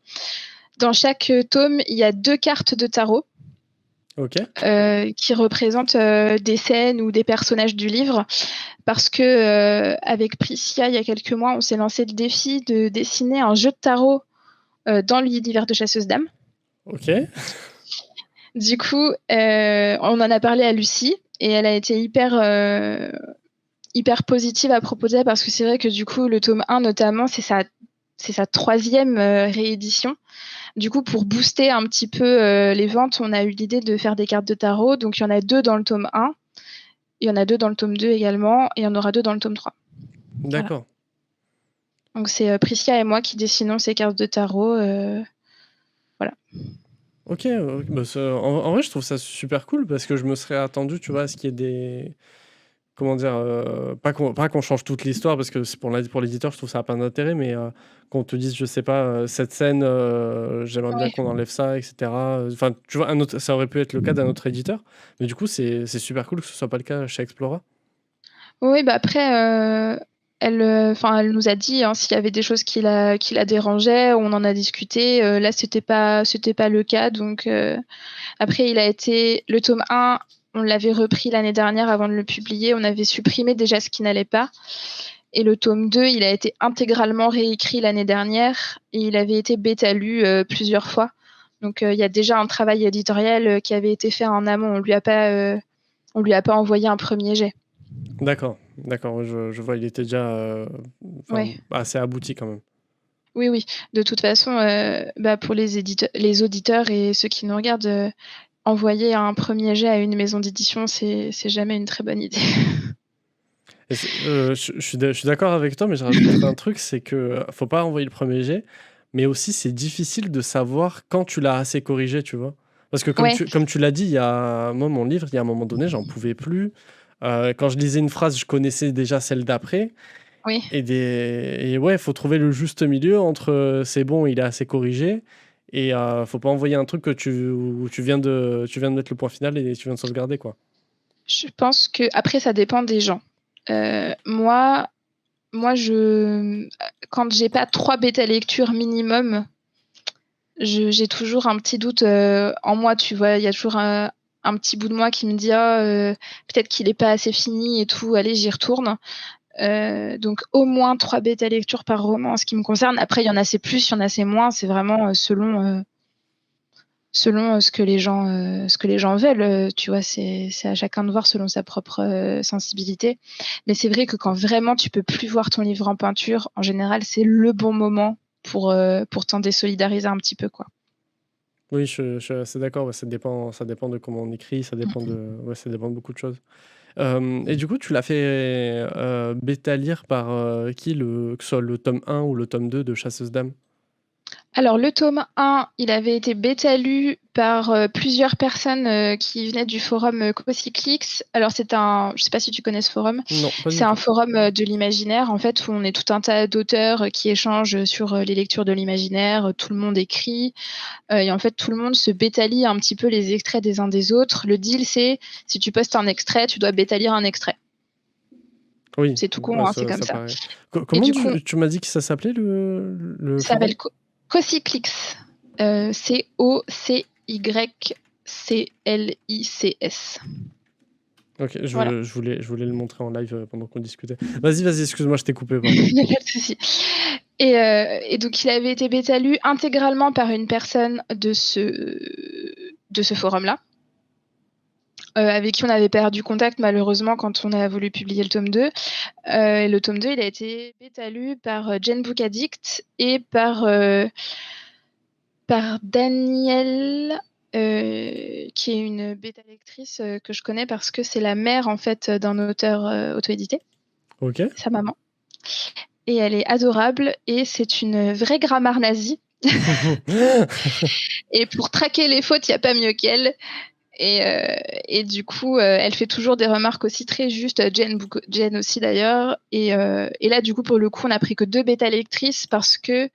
B: Dans chaque tome, il y a 2 cartes de tarot
A: Ok.
B: qui représentent des scènes ou des personnages du livre. Parce que avec Priscilla, il y a quelques mois, on s'est lancé le défi de dessiner un jeu de tarot dans l'univers de Chasseuse d'âmes.
A: Ok.
B: Du coup, on en a parlé à Lucie et elle a été hyper positive à propos de ça parce que c'est vrai que du coup, le tome 1 notamment, c'est sa 3e réédition. Du coup, pour booster un petit peu les ventes, on a eu l'idée de faire des cartes de tarot. Donc, il y en a 2 dans le tome 1, il y en a 2 dans le tome 2 également, et il y en aura 2 dans le tome 3. Voilà.
A: D'accord.
B: Donc, c'est Priscilla et moi qui dessinons ces cartes de tarot. Voilà.
A: Ok, bah, en vrai, je trouve ça super cool parce que je me serais attendu, tu vois, à ce qu'il y ait des. Comment dire, pas qu'on change toute l'histoire parce que c'est pour l'éditeur, je trouve ça n'a pas d'intérêt, mais qu'on te dise, je sais pas, cette scène, j'aimerais bien
B: Ouais.
A: qu'on enlève ça, etc. Enfin, tu vois, ça aurait pu être le cas d'un autre éditeur, mais du coup, c'est super cool que ce soit pas le cas chez Explora.
B: Oui, bah après, elle nous a dit hein, s'il y avait des choses qui la dérangeaient, on en a discuté. Là, c'était pas le cas. Donc après, le tome 1, on l'avait repris l'année dernière avant de le publier. On avait supprimé déjà ce qui n'allait pas. Et le tome 2, il a été intégralement réécrit l'année dernière et il avait été bêta-lu plusieurs fois. Donc il y a déjà un travail éditorial qui avait été fait en amont. On lui a pas envoyé un premier jet.
A: D'accord, d'accord, je vois, il était déjà
B: Ouais.
A: assez abouti quand même.
B: Oui, oui. De toute façon, pour les auditeurs et ceux qui nous regardent, envoyer un premier jet à une maison d'édition, c'est jamais une très bonne idée.
A: Je suis d'accord avec toi, mais je rajouterais un truc, c'est que faut pas envoyer le premier jet, mais aussi c'est difficile de savoir quand tu l'as assez corrigé, tu vois. Parce que
B: Ouais,
A: comme tu l'as dit, moi, mon livre, il y a un moment donné, j'en pouvais plus. Quand je lisais une phrase, je connaissais déjà celle d'après.
B: oui.
A: Et ouais, faut trouver le juste milieu entre c'est bon, il est assez corrigé, et faut pas envoyer un truc où tu viens de mettre le point final et tu viens de sauvegarder, quoi.
B: Je pense que après ça dépend des gens. Moi, quand j'ai pas 3 bêta lectures minimum, j'ai toujours un petit doute en moi, tu vois. Il y a toujours un petit bout de moi qui me dit peut-être qu'il est pas assez fini et tout. Allez, j'y retourne. Donc au moins 3 bêta lectures par roman en ce qui me concerne. Après, il y en a c'est plus, il y en a c'est moins. C'est vraiment selon ce que les gens veulent. Tu vois, c'est à chacun de voir selon sa propre sensibilité. Mais c'est vrai que quand vraiment tu peux plus voir ton livre en peinture, en général, c'est le bon moment pour t'en désolidariser un petit peu, quoi.
A: Oui, je suis assez d'accord, ouais, ça dépend de comment on écrit, ça dépend de beaucoup de choses. Et du coup, tu l'as fait bêta lire par qui, que ce soit le tome 1 ou le tome 2 de Chasseuse d'âmes?
B: Alors, le tome 1, il avait été bêta-lu par plusieurs personnes qui venaient du forum Cocyclix. Alors, je sais pas si tu connais ce forum,
A: Non, pas
B: c'est
A: du
B: un
A: tout.
B: forum de l'imaginaire, en fait, où on est tout un tas d'auteurs qui échangent sur les lectures de l'imaginaire. Tout le monde écrit. Et en fait, tout le monde se bêta-lit un petit peu les extraits des uns des autres. Le deal, c'est si tu postes un extrait, tu dois bêta-lire un extrait.
A: Oui,
B: C'est tout con,
A: bah,
B: hein, c'est comme
A: ça
B: ça.
A: paraît.
B: Et
A: Comment
B: du coup,
A: tu m'as dit que ça s'appelait le
B: ça s'appelle
A: forum?
B: Cocyclix. Cocyclics.
A: Ok,
B: Voilà.
A: je voulais le montrer en live pendant qu'on discutait. Vas-y, excuse-moi, je t'ai coupé, pardon.
B: Il n'y a pas de souci. Et donc, il avait été bêta-lu intégralement par une personne de ce forum-là, avec qui on avait perdu contact malheureusement quand on a voulu publier le tome 2. Et le tome 2, il a été bêta-lu par Jane Book Addict et par Danielle, qui est une bêta lectrice que je connais parce que c'est la mère en fait d'un auteur auto-édité,
A: Ok.
B: sa maman. Et elle est adorable et c'est une vraie grammaire nazie. Et pour traquer les fautes, il n'y a pas mieux qu'elle. Et du coup, elle fait toujours des remarques aussi très justes, Jen aussi d'ailleurs. Et là, du coup, pour le coup, on n'a pris que 2 bêta lectrices parce que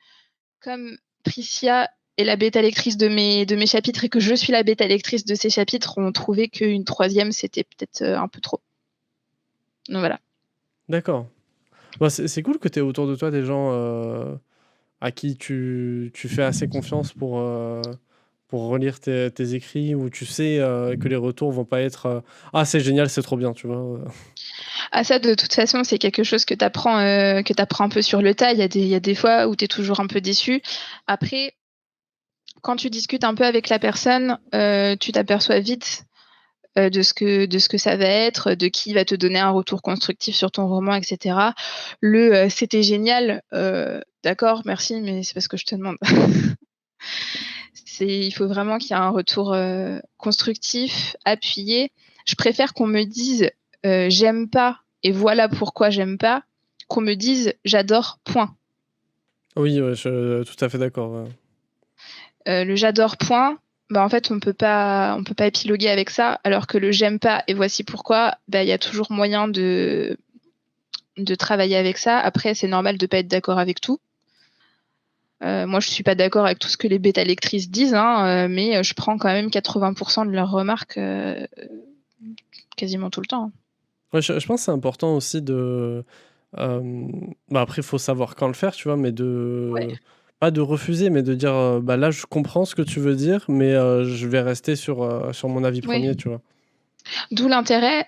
B: comme Priscilla est la bêta lectrice de mes chapitres et que je suis la bêta lectrice de ces chapitres, on trouvait qu'une 3e, c'était peut-être un peu trop. Donc voilà.
A: D'accord. Bah, c'est cool que tu aies autour de toi des gens à qui tu fais assez confiance pour relire tes écrits, où tu sais que les retours vont pas être ah, c'est génial, c'est trop bien, tu vois.
B: Ah ça, de toute façon, c'est quelque chose que tu apprends, un peu sur le tas. Il y a des fois où tu es toujours un peu déçu. Après, quand tu discutes un peu avec la personne, tu t'aperçois vite, de ce que ça va être, de qui va te donner un retour constructif sur ton roman, et cetera. «C'était génial», d'accord, merci, mais c'est pas ce que je te demande. Il faut vraiment qu'il y ait un retour, constructif, appuyé. Je préfère qu'on me dise, «J'aime pas et voilà pourquoi j'aime pas», qu'on me dise: «J'adore, point».
A: Oui, ouais, je tout à fait d'accord, ouais.
B: Le «j'adore, point», bah, en fait, on peut pas épiloguer avec ça, alors que le «j'aime pas et voici pourquoi», bah, il y a toujours moyen de travailler avec ça. Après, c'est normal de pas être d'accord avec tout. Moi, je suis pas d'accord avec tout ce que les bêta lectrices disent, hein, mais je prends quand même 80 de leurs remarques, quasiment tout le temps, hein.
A: Ouais, je pense que c'est important aussi de, bah, après, il faut savoir quand le faire, tu vois? Mais
B: Ouais.
A: pas de refuser, mais de dire, «Bah, là, je comprends ce que tu veux dire, mais je vais rester sur mon avis
B: Oui.
A: premier», tu vois?
B: D'où l'intérêt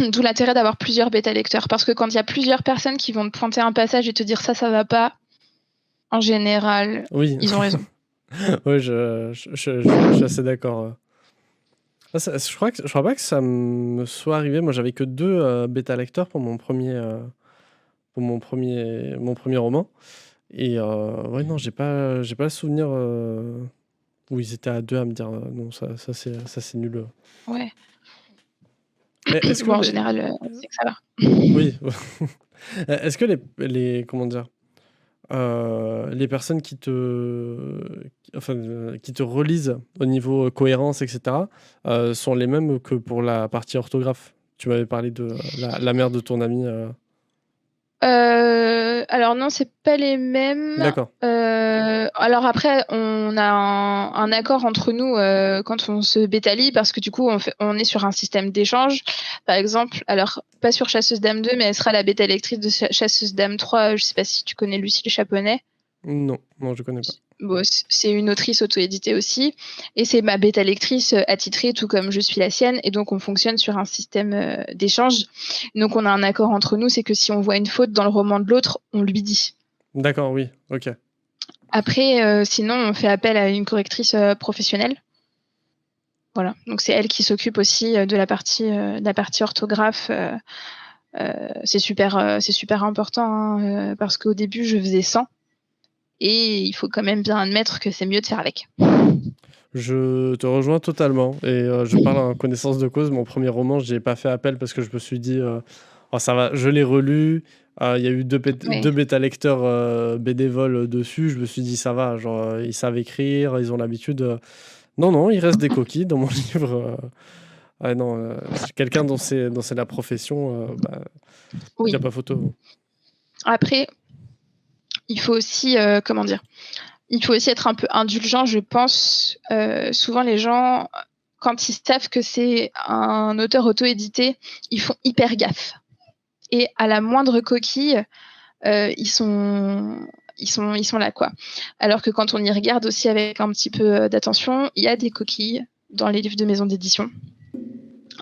B: d'où l'intérêt d'avoir plusieurs bêta lecteurs, parce que quand il y a plusieurs personnes qui vont te pointer un passage et te dire: Ça va pas», en général,
A: Oui.
B: ils ont raison.
A: Oui, je suis assez d'accord, ah ça je crois pas que ça me soit arrivé. Moi, j'avais que 2 bêta lecteurs pour mon premier roman et ouais, non, j'ai pas le souvenir, où ils étaient à 2 à me dire: «Non, ça c'est nul»,
B: Ouais.
A: Et est-ce que
B: Bon, en
A: les
B: général, c'est que ça va.
A: oui, est-ce que les comment dire? Les personnes qui te relisent au niveau cohérence et cetera, sont les mêmes que pour la partie orthographe? Tu m'avais parlé de la mère de ton ami,
B: Alors non, c'est pas les mêmes.
A: D'accord.
B: Alors après, on a un accord entre nous, quand on se bétalie, parce que du coup, on est sur un système d'échange. Par exemple, alors pas sur Chasseuse d'âme 2, mais elle sera la bêta lectrice de Chasseuse d'âme 3. Je sais pas si tu connais Lucille Chaponnet.
A: Non, non, je connais pas.
B: Bon, c'est une autrice auto-éditée aussi, et c'est ma bêta lectrice, attitrée, tout comme je suis la sienne, et donc on fonctionne sur un système, d'échange. Donc on a un accord entre nous, c'est que si on voit une faute dans le roman de l'autre, on lui dit.
A: D'accord, oui, OK.
B: Après, sinon on fait appel à une correctrice, professionnelle. Voilà, donc c'est elle qui s'occupe aussi, de la partie orthographe. C'est super important, hein, parce qu'au début je faisais sans, et il faut quand même bien admettre que c'est mieux de faire avec.
A: Je te rejoins totalement et je parle en connaissance de cause. Mon premier roman, j'y ai pas fait appel parce que je me suis dit, «Oh ça va», je l'ai relu, il y a eu 2
B: Ouais.
A: bêta lecteurs, bénévoles, dessus. Je me suis dit: «Ça va, genre, ils savent écrire, ils ont l'habitude», non, non, il reste des coquilles dans mon livre, ah non, quelqu'un dont c'est la profession, bah, il y
B: Oui.
A: a pas photo.
B: Après, il faut aussi, comment dire? Il faut aussi être un peu indulgent, je pense. Souvent les gens, quand ils savent que c'est un auteur auto-édité, ils font hyper gaffe, et à la moindre coquille, ils sont là, quoi. Alors que quand on y regarde aussi avec un petit peu, d'attention, il y a des coquilles dans les livres de maison d'édition,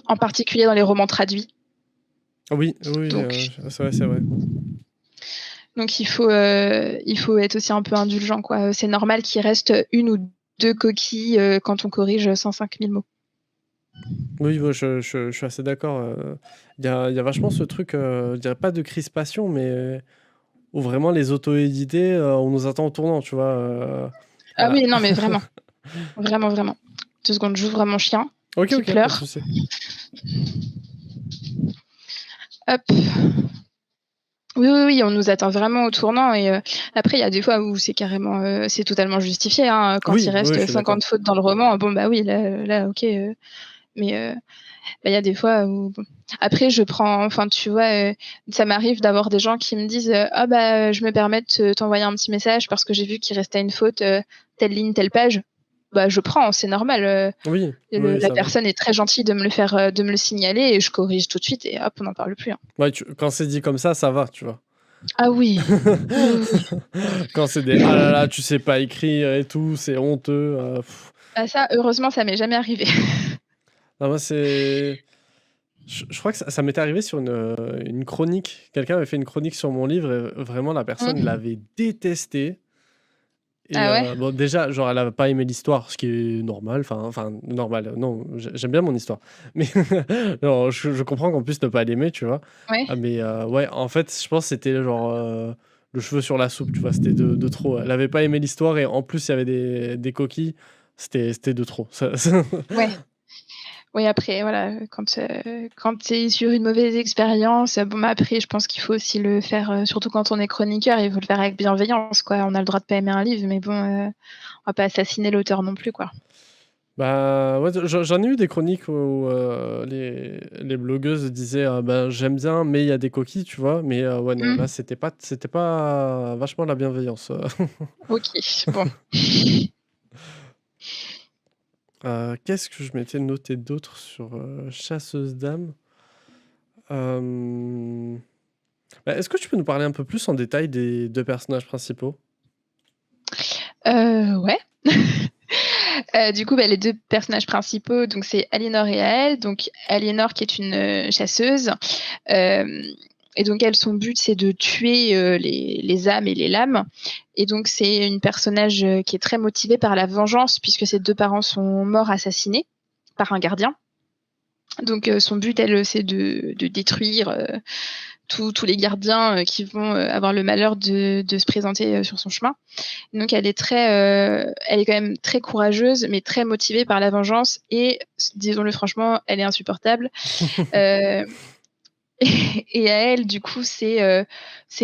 B: en particulier dans les romans traduits.
A: Oui, oui,
B: Donc
A: c'est vrai, c'est vrai.
B: Donc il faut être aussi un peu indulgent, quoi. C'est normal qu'il reste une ou 2 coquilles, quand on corrige 105 000 mots.
A: Oui, ouais, je suis assez d'accord, il y a vachement ce truc, je dirais pas de crispation, mais où vraiment les auto-édités, on nous attend au tournant, tu vois?
B: Ah
A: Voilà.
B: oui, non, mais vraiment, vraiment, vraiment. 2 secondes, j'ouvre mon chien
A: OK,
B: qui
A: OK, pas de
B: pleure.
A: souci.
B: Hop. Oui, oui, oui, on nous attend vraiment au tournant, et après il y a des fois où c'est carrément, c'est totalement justifié, hein. Quand il
A: Oui, oui, je
B: reste
A: suis d'accord.
B: 50 fautes dans le roman, bon, bah oui, là OK, mais bah, il y a des fois où bon, après je prends, enfin, tu vois, ça m'arrive d'avoir des gens qui me disent, «Ah bah, je me permets de t'envoyer un petit message parce que j'ai vu qu'il restait une faute, telle ligne, telle page». Bah, je prends, c'est normal,
A: Oui,
B: le
A: oui,
B: la
A: ça va.
B: personne est très gentille de me le signaler, et je corrige tout de suite, et hop, on n'en parle plus, hein.
A: Ouais, quand c'est dit comme ça va, tu vois?
B: Ah oui. Oui, oui, oui.
A: Quand c'est des ah là là, tu sais pas écrire et tout, c'est honteux.
B: Bah, ça, heureusement, ça m'est jamais arrivé.
A: Non, moi, c'est. Je crois que ça m'était arrivé sur une chronique. Quelqu'un avait fait une chronique sur mon livre et vraiment la personne
B: Mmh.
A: l'avait détesté. Et
B: Ah ouais?
A: bon, déjà, genre, elle avait pas aimé l'histoire, ce qui est normal, enfin normal, non, j'aime bien mon histoire. Mais non, je comprends qu'on puisse ne pas l'aimer, tu vois?
B: Ouais.
A: Mais ouais, en fait, je pense que c'était genre, le cheveu sur la soupe, tu vois? C'était de trop. Elle avait pas aimé l'histoire et en plus, il y avait des coquilles. C'était de trop. Ça
B: Ouais. Oui, après, voilà, quand tu es sur une mauvaise expérience, bon, bah, après, je pense qu'il faut aussi le faire, surtout quand on est chroniqueur, il faut le faire avec bienveillance, quoi. On a le droit de pas aimer un livre, mais bon, on va pas assassiner l'auteur non plus, quoi.
A: Bah, ouais, j'en ai eu des chroniques où, les blogueuses disaient, bah, «J'aime bien, mais il y a des coquilles», tu vois? Mais ouais, non, là,
B: Mmh.
A: c'était pas vachement la bienveillance.
B: OK, bon.
A: Qu'est-ce que je m'étais noté d'autre sur, Chasseuse d'âmes? Hem, Bah, est-ce que tu peux nous parler un peu plus en détail des 2 personnages principaux?
B: Ouais. Du coup, bah, les 2 personnages principaux, donc c'est Aliénor et Aël. Donc Aliénor qui est une, chasseuse, hem et donc elle, son but, c'est de tuer, les âmes et les lames et donc c'est une personnage, qui est très motivée par la vengeance puisque ses 2 parents sont morts assassinés par un gardien. Donc son but, elle, c'est de détruire, tous les gardiens, qui vont, avoir le malheur de se présenter, sur son chemin. Donc elle est quand même très courageuse, mais très motivée par la vengeance et disons-le franchement, elle est insupportable. Heu et à elle, du coup, c'est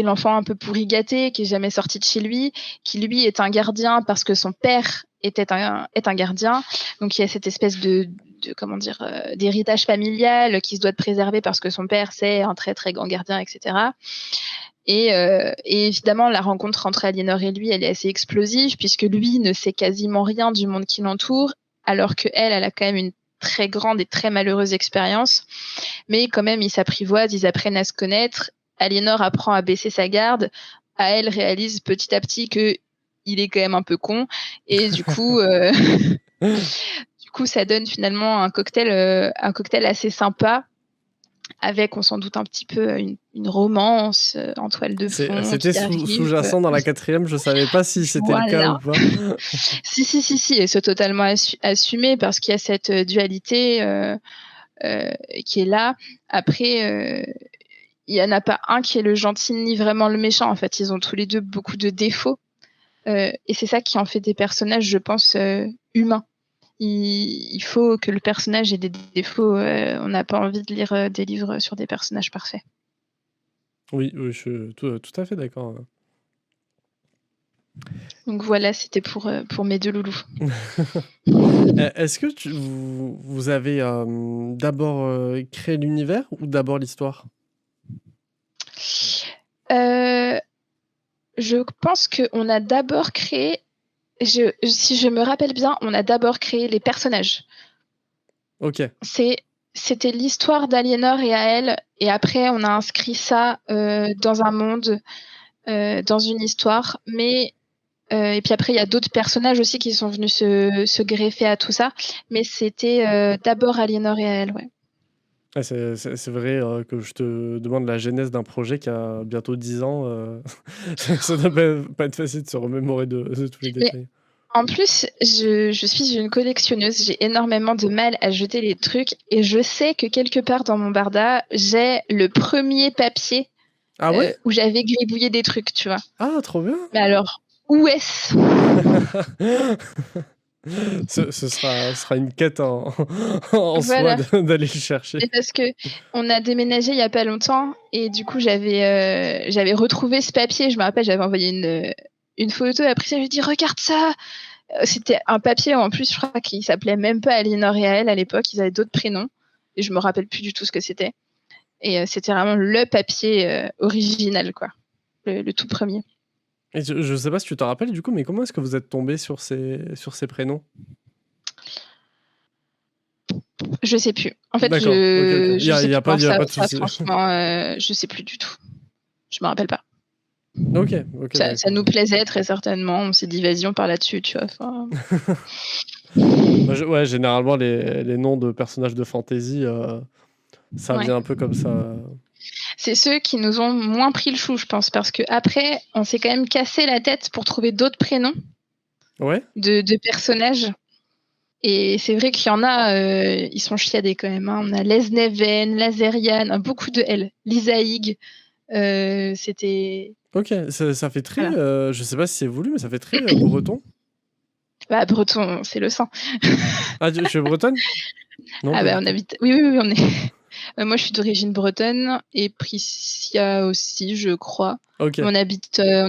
B: l'enfant un peu pourri gâté qui est jamais sorti de chez lui, qui lui est un gardien parce que son père est un gardien. Donc il y a cette espèce de comment dire, d'héritage familial qui se doit de préserver parce que son père c'est un très très grand gardien, etc. Et évidemment, la rencontre entre Aliénor et lui, elle est assez explosive puisque lui ne sait quasiment rien du monde qui l'entoure, alors que elle a quand même une très grande et très malheureuse expérience. Mais quand même, ils s'apprivoisent, ils apprennent à se connaître. Aliénor apprend à baisser sa garde. Elle réalise petit à petit que il est quand même un peu con. Et du coup, ça donne finalement un cocktail assez sympa avec, on s'en doute un petit peu, une romance en toile de fond
A: C'était
B: qui arrive.
A: sous-jacent dans la quatrième, je savais pas si c'était le cas ou
B: Voilà.
A: pas.
B: Si, si, si, si, et c'est totalement assumé parce qu'il y a cette dualité euh, qui est là. Après, il y en a pas un qui est le gentil ni vraiment le méchant. En fait, ils ont tous les deux beaucoup de défauts. Et c'est ça qui en fait des personnages, je pense, humains. Il faut que le personnage ait des défauts. On n'a pas envie de lire des livres sur des personnages parfaits.
A: Oui, oui, je suis tout à fait d'accord, hein.
B: Donc voilà, c'était pour mes deux loulous.
A: Est-ce que vous avez, d'abord, créé l'univers ou d'abord l'histoire?
B: Euh, je pense qu'on a d'abord créé, si je me rappelle bien, on a d'abord créé les personnages.
A: OK.
B: C'était l'histoire d'Aliénor et Aël, et après on a inscrit ça dans un monde, dans une histoire. Mais et puis après il y a d'autres personnages aussi qui sont venus se greffer à tout ça. Mais c'était d'abord Aliénor et Aël, ouais.
A: Ah, c'est vrai, que je te demande la genèse d'un projet qui a bientôt 10 ans, ça doit pas être facile de se remémorer de tous les
B: Mais
A: détails.
B: en plus, je suis une collectionneuse. J'ai énormément de mal à jeter les trucs et je sais que quelque part dans mon barda, j'ai le premier papier
A: Ah ouais?
B: où j'avais gribouillé des trucs, tu vois.
A: Ah, trop bien!
B: Mais alors, où est-ce?
A: Ce sera une quête en soi
B: Voilà.
A: de d'aller le chercher.
B: Et parce que on a déménagé il y a pas longtemps et du coup j'avais retrouvé ce papier. Je me rappelle, j'avais envoyé une photo. Après ça, je lui ai dit regarde ça. C'était un papier en plus, je crois qu'il s'appelait même pas Aliénor et Aël à l'époque. Ils avaient d'autres prénoms et je me rappelle plus du tout ce que c'était. Et c'était vraiment le papier original, quoi, le tout premier.
A: Et je sais pas si tu t'en rappelles du coup, mais comment est-ce que vous êtes tombés sur ces prénoms?
B: Je sais plus. En fait,
A: D'accord, OK, OK. Il y
B: je
A: a
B: sais
A: il y
B: plus.
A: a pas
B: Non,
A: il y a
B: ça,
A: pas de
B: ça
A: souci.
B: franchement, je sais plus du tout. Je me rappelle pas.
A: Ok, ok,
B: Ça nous
A: d'accord.
B: plaisait très certainement. On s'est dit, vas-y, on parle là-dessus, tu vois. Enfin,
A: Bah, ouais, généralement, les noms de personnages de fantasy, ça
B: ouais.
A: vient un peu comme ça.
B: C'est ceux qui nous ont moins pris le chou, je pense, parce que après, on s'est quand même cassé la tête pour trouver d'autres prénoms
A: Ouais?
B: de personnages. Et c'est vrai qu'il y en a, ils sont chiadés quand même. Hein. On a Lesneven, Lazerian, beaucoup de L. Lisaïg, c'était...
A: Ok, ça fait très.
B: Voilà.
A: Je sais pas si c'est voulu, mais ça fait très breton.
B: Bah, breton, c'est le sang.
A: Ah, tu es bretonne? Non,
B: Ah
A: pas
B: bah,
A: du
B: on
A: tout.
B: habite... Oui, oui, oui, on est... moi, je suis d'origine bretonne et Priscia aussi, je crois.
A: Ok,
B: Mais on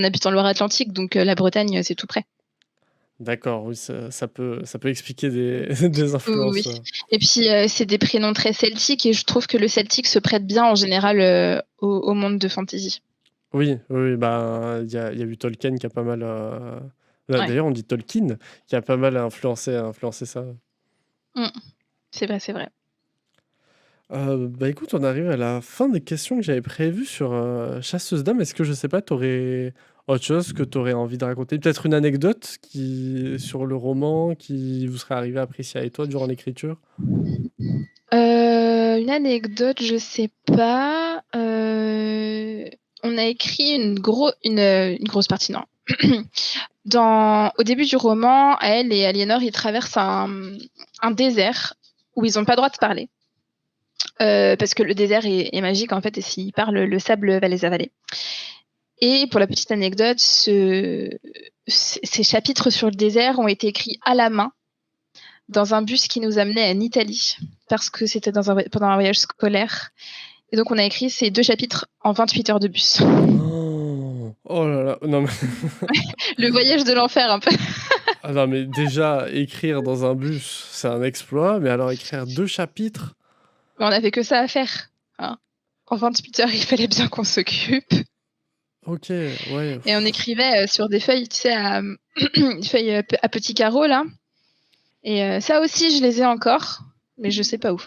B: habite en Loire-Atlantique, donc la Bretagne, c'est tout près.
A: d'accord, oui, ça peut expliquer des, des
B: Oui, oui, oui.
A: influences.
B: Et puis, c'est des prénoms très celtiques et je trouve que le celtique se prête bien en général au monde de fantasy.
A: Oui, oui, oui, bah, il y a eu Tolkien qui a pas mal.
B: Ouais.
A: D'ailleurs, on dit Tolkien, qui a pas mal influencé ça.
B: Mm. C'est vrai, c'est vrai.
A: Bah écoute, on arrive à la fin des questions que j'avais prévues sur Chasseuse d'âme. Est-ce que je sais pas, t'aurais autre chose que t'aurais envie de raconter? Peut-être une anecdote sur le roman qui vous serait arrivé à Priscilla et toi durant l'écriture?
B: Une anecdote, je sais pas. On a écrit une grosse partie, non. Au début du roman, elle et Aliénor, ils traversent un désert où ils n'ont pas le droit de parler. Parce que le désert est magique, en fait, et s'ils parlent, le sable va les avaler. Et pour la petite anecdote, ces chapitres sur le désert ont été écrits à la main dans un bus qui nous amenait en Italie, parce que c'était pendant un voyage scolaire. Et donc, on a écrit ces 2 chapitres en 28 heures de bus.
A: Oh, oh là là, non mais,
B: Le voyage de l'enfer, un peu.
A: ah non, mais déjà, écrire dans un bus, c'est un exploit, mais alors écrire 2 chapitres?
B: Mais on n'avait que ça à faire. Hein. En 28 heures, il fallait bien qu'on s'occupe.
A: Ok, ouais.
B: Et on écrivait sur des feuilles, tu sais, des feuilles à petits carreaux, là. Et ça aussi, je les ai encore, mais je sais pas où.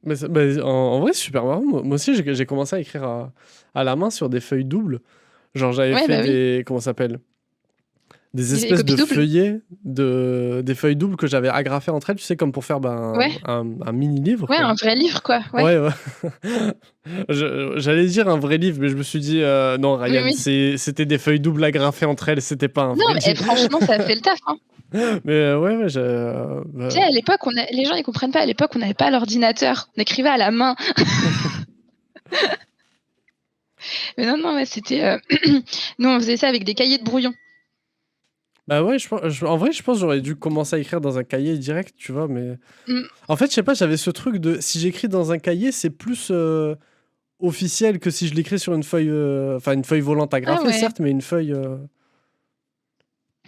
A: Mais, en vrai, c'est super marrant. Moi aussi, j'ai commencé à écrire à la main sur des feuilles doubles. Genre, j'avais
B: Ouais,
A: fait
B: bah oui.
A: des. Comment ça s'appelle? Des
B: Des
A: espèces
B: copies
A: de
B: doubles.
A: feuillets, des feuilles doubles que j'avais agrafées entre elles, tu sais, comme pour faire
B: Ouais.
A: un mini-livre,
B: Ouais,
A: quoi.
B: un vrai livre, quoi. Ouais.
A: Ouais, ouais. J'allais dire un vrai livre, mais je me suis dit, non,
B: Oui,
A: Ryan,
B: oui.
A: c'était des feuilles doubles agrafées entre elles, c'était pas un
B: Non,
A: vrai
B: mais
A: livre.
B: franchement, ça a fait le taf. Hein.
A: Mais ouais, ouais,
B: Tu sais, à l'époque, les gens, ils comprennent pas. À l'époque, on n'avait pas l'ordinateur. On écrivait à la main. Mais non, non, ouais, c'était. Nous, on faisait ça avec des cahiers de brouillon.
A: bah ouais, en vrai, je pense que j'aurais dû commencer à écrire dans un cahier direct, tu vois, mais...
B: Mm.
A: En fait, je sais pas, j'avais ce truc de... Si j'écris dans un cahier, c'est plus officiel que si je l'écris sur une feuille... Enfin, une feuille volante
B: Ah
A: agrafée,
B: ouais.
A: certes, mais une feuille...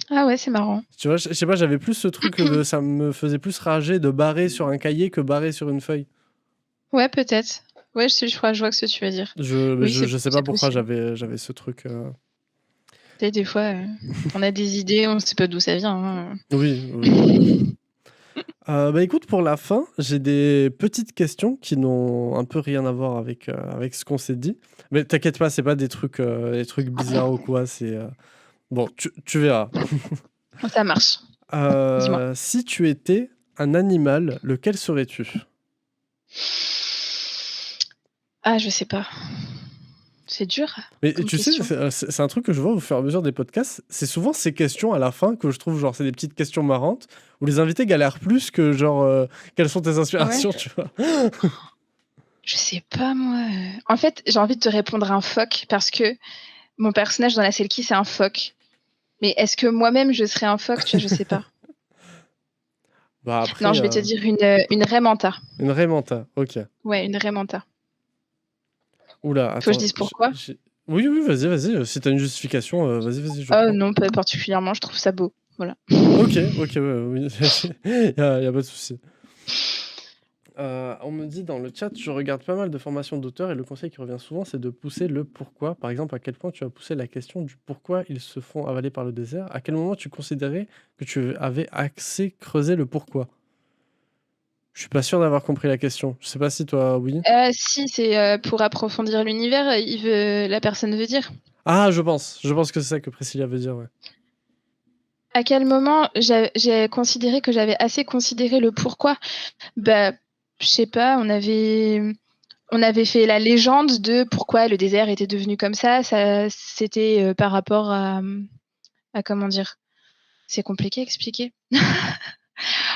B: Ah ouais, c'est marrant.
A: Tu vois, je sais pas, j'avais plus ce truc de... Ça me faisait plus rager de barrer sur un cahier que barrer sur une feuille.
B: Ouais, peut-être. Ouais, je crois, je vois ce que tu veux dire.
A: Mais
B: Oui,
A: je sais pas
B: c'est
A: pourquoi
B: possible.
A: j'avais ce truc...
B: Tu sais, des fois, on a des idées, on sait pas d'où ça vient. Hein.
A: Oui, oui, oui. Bah écoute, pour la fin, j'ai des petites questions qui n'ont un peu rien à voir avec ce qu'on s'est dit. Mais t'inquiète pas, c'est pas des trucs bizarres ou quoi, c'est... Bon, tu verras.
B: Ça marche. Dis-moi.
A: Si tu étais un animal, lequel serais-tu?
B: Ah, je sais pas. C'est dur
A: Mais
B: comme
A: tu sais,
B: question.
A: c'est un truc que je vois au fur et à mesure des podcasts, c'est souvent ces questions à la fin que je trouve, genre, c'est des petites questions marrantes, où les invités galèrent plus que, genre, quelles sont tes
B: Ouais.
A: inspirations, tu vois?
B: Je sais pas, moi. En fait, j'ai envie de te répondre un phoque parce que mon personnage dans la Selkie, c'est un phoque. Mais est-ce que moi-même, je serais un phoque? Tu vois, je sais pas.
A: Bah
B: Non,
A: après,
B: je vais te dire une raie manta.
A: une raie manta, ok.
B: Ouais, une raie manta.
A: Oula,
B: Faut que je
A: attends.
B: dise pourquoi?
A: Oui, oui, vas-y, vas-y. Si t'as une justification, vas-y, vas-y, je
B: Oh
A: prends.
B: non, pas particulièrement, je trouve ça beau. Voilà.
A: Ok, ok, ouais, oui. Y a pas de souci. On me dit dans le chat, je regarde pas mal de formations d'auteurs et le conseil qui revient souvent, c'est de pousser le pourquoi. Par exemple, à quel point tu as poussé la question du pourquoi ils se font avaler par le désert. À quel moment tu considérais que tu avais assez creusé le pourquoi? Je suis pas sûr d'avoir compris la question. Je sais pas si toi, oui.
B: Si, c'est pour approfondir l'univers, la personne veut dire.
A: Ah, je pense que c'est ça que Priscilla veut dire, ouais.
B: À quel moment j'ai considéré que j'avais assez considéré le pourquoi? Bah, je sais pas, on avait fait la légende de pourquoi le désert était devenu comme ça. C'était par rapport à comment dire? C'est compliqué à expliquer.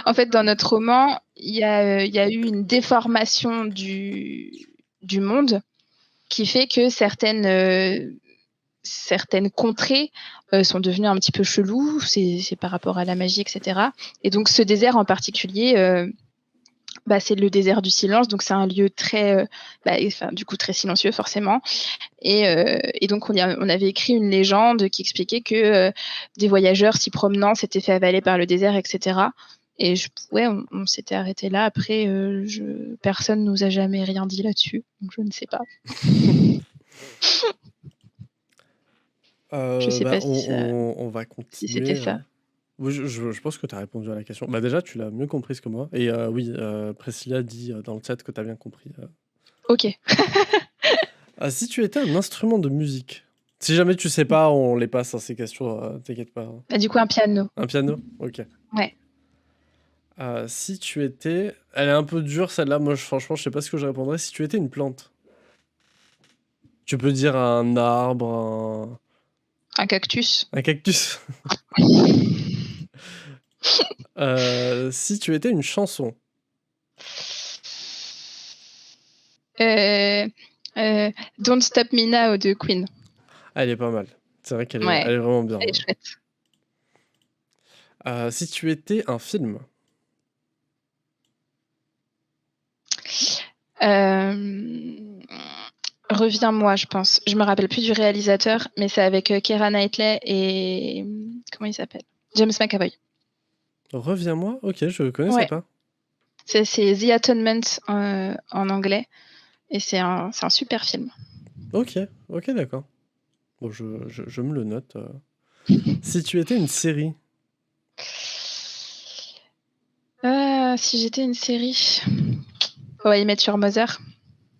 B: En fait, dans notre roman, il y a eu une déformation du monde qui fait que certaines contrées sont devenues un petit peu cheloues. C'est par rapport à la magie, etc. Et donc, ce désert en particulier, c'est le désert du silence. Donc, c'est un lieu du coup, très silencieux, forcément. Et donc, on avait écrit une légende qui expliquait que des voyageurs s'y promenant s'étaient fait avaler par le désert, etc. Et on s'était arrêté là. Après, personne nous a jamais rien dit là-dessus. Donc, je ne sais pas. Je sais
A: Bah,
B: pas
A: on va
B: si c'était
A: continuer.
B: ça.
A: Oui, je pense que tu as répondu à la question. Bah, déjà, tu l'as mieux comprise que moi. Et oui, Priscilla dit dans le chat que tu as bien compris.
B: Ok.
A: Ah, si tu étais un instrument de musique, si jamais tu sais pas, on les passe, hein, ces questions, t'inquiète pas.
B: Du coup, un piano.
A: Un piano? Ok.
B: Ouais.
A: Si tu étais. Elle est un peu dure celle-là, moi franchement, je sais pas ce que je répondrais. Si tu étais une plante, tu peux dire un arbre,
B: Un cactus.
A: un cactus. Si tu étais une chanson,
B: Euh, Don't Stop Me Now de Queen.
A: elle est pas mal. C'est vrai qu'elle est,
B: Ouais.
A: elle est vraiment bien.
B: Elle est chouette.
A: Si tu étais un film,
B: Reviens-moi, je pense. Je me rappelle plus du réalisateur, mais c'est avec Keira Knightley et comment il s'appelle? James McAvoy.
A: reviens-moi. Ok, je connaissais
B: Ouais.
A: pas.
B: C'est The Atonement en anglais et c'est un super film.
A: Ok, ok, d'accord. Bon, je me le note. Si tu étais une série,
B: Si j'étais une série, How I Met Your Mother.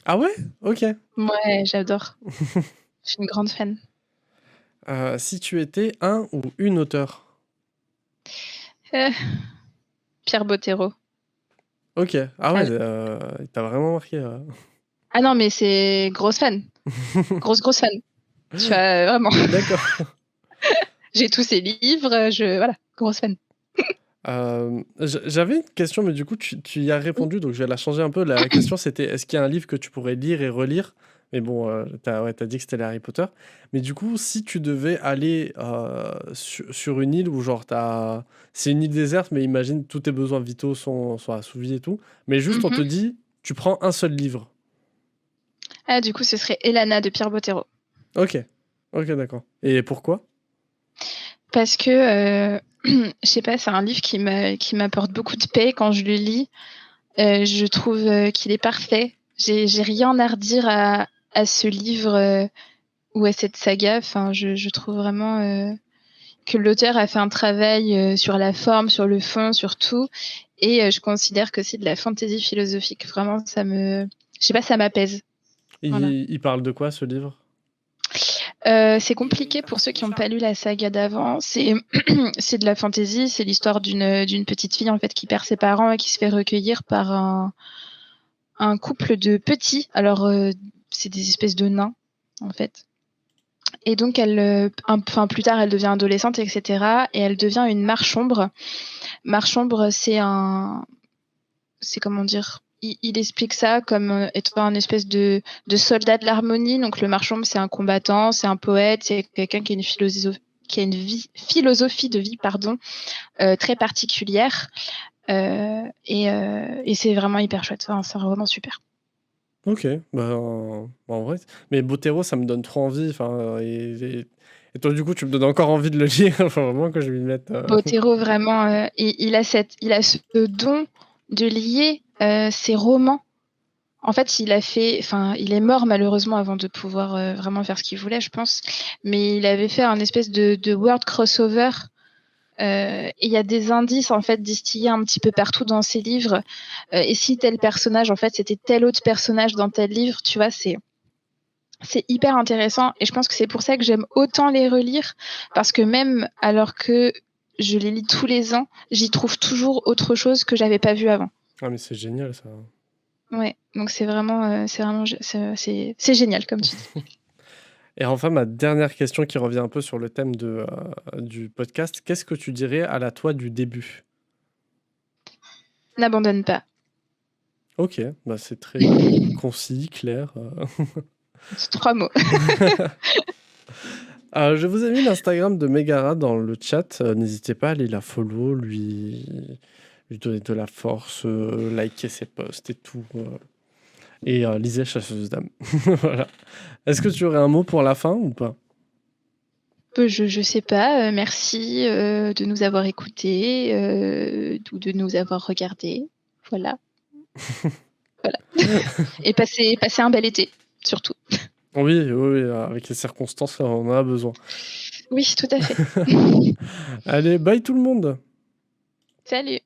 A: ah ouais? Ok.
B: Ouais, j'adore. Je suis une grande fan.
A: Si tu étais un ou une auteur.
B: Euh, Pierre Bottero.
A: Ok. Ah ouais,
B: Ah,
A: t'as vraiment marqué.
B: ah non, mais c'est grosse fan. Grosse fan. Tu vois, vraiment.
A: D'accord.
B: J'ai tous ses livres, voilà, grosse fan.
A: J'avais une question, mais du coup, tu y as
B: Oui.
A: répondu, donc je vais la changer un peu. La question, c'était est-ce qu'il y a un livre que tu pourrais lire et relire? Mais bon, t'as dit que c'était les Harry Potter. Mais du coup, si tu devais aller sur une île où, genre, c'est une île déserte, mais imagine tous tes besoins vitaux sont assouvis et tout. Mais juste, on te
B: Mhm.
A: dit, tu prends un seul livre.
B: Ah, du coup, ce serait Elana de Pierre Bottero.
A: Ok. Ok, d'accord. Et pourquoi?
B: Parce que, je sais pas, c'est un livre qui m'apporte beaucoup de paix quand je le lis. Je trouve qu'il est parfait. J'ai rien à redire à ce livre ou à cette saga. Enfin, je trouve vraiment que l'auteur a fait un travail sur la forme, sur le fond, sur tout. Et je considère que c'est de la fantaisie philosophique. Vraiment, je sais pas, ça m'apaise. Voilà.
A: Il parle de quoi, ce livre?
B: C'est compliqué pour ceux qui n'ont pas lu la saga d'avant. C'est c'est de la fantaisie. C'est l'histoire d'une petite fille en fait qui perd ses parents et qui se fait recueillir par un couple de petits. Alors c'est des espèces de nains en fait. Et donc enfin plus tard, elle devient adolescente, etc. Et elle devient une marche-ombre. Marche-ombre, c'est comment dire? Il explique ça comme étant un espèce de soldat de l'harmonie. Donc le marchand, c'est un combattant, c'est un poète, c'est quelqu'un qui a philosophie de vie pardon, très particulière. Et c'est vraiment hyper chouette. Enfin, c'est vraiment super.
A: Ok, bah en vrai. Mais Botero, ça me donne trop envie. Enfin, et toi, du coup, tu me donnes encore envie de le lire. Enfin, vraiment que je vais m'y mettre.
B: Bottero, vraiment, il a ce don de lier ses romans. En fait, il est mort malheureusement avant de pouvoir vraiment faire ce qu'il voulait, je pense. Mais il avait fait un espèce de word crossover. Et il y a des indices en fait distillés un petit peu partout dans ses livres. Et si tel personnage, en fait, c'était tel autre personnage dans tel livre, tu vois, C'est hyper intéressant et je pense que c'est pour ça que j'aime autant les relire parce que même alors que je les lis tous les ans, j'y trouve toujours autre chose que j'avais pas vu avant.
A: Ah, mais c'est génial ça.
B: Ouais, donc c'est vraiment, c'est génial comme tu dis.
A: Et enfin, ma dernière question qui revient un peu sur le thème du podcast, qu'est-ce que tu dirais à la toi du début?
B: N'abandonne pas.
A: OK, bah, c'est très concis, clair,
B: C'est 3 mots.
A: Je vous ai mis l'Instagram de Megara dans le chat, n'hésitez pas à aller la follow, lui donner de la force, liker ses posts et tout, et lisez Chasseuse d'âmes. Voilà. Est-ce que tu aurais un mot pour la fin ou pas?
B: Je sais pas, merci, de nous avoir écoutés, ou de nous avoir regardés. Voilà. Voilà. Et passez un bel été, surtout.
A: Oui, oui, oui, avec les circonstances, on en a besoin.
B: Oui, tout à fait.
A: Allez, bye tout le monde!
B: Salut.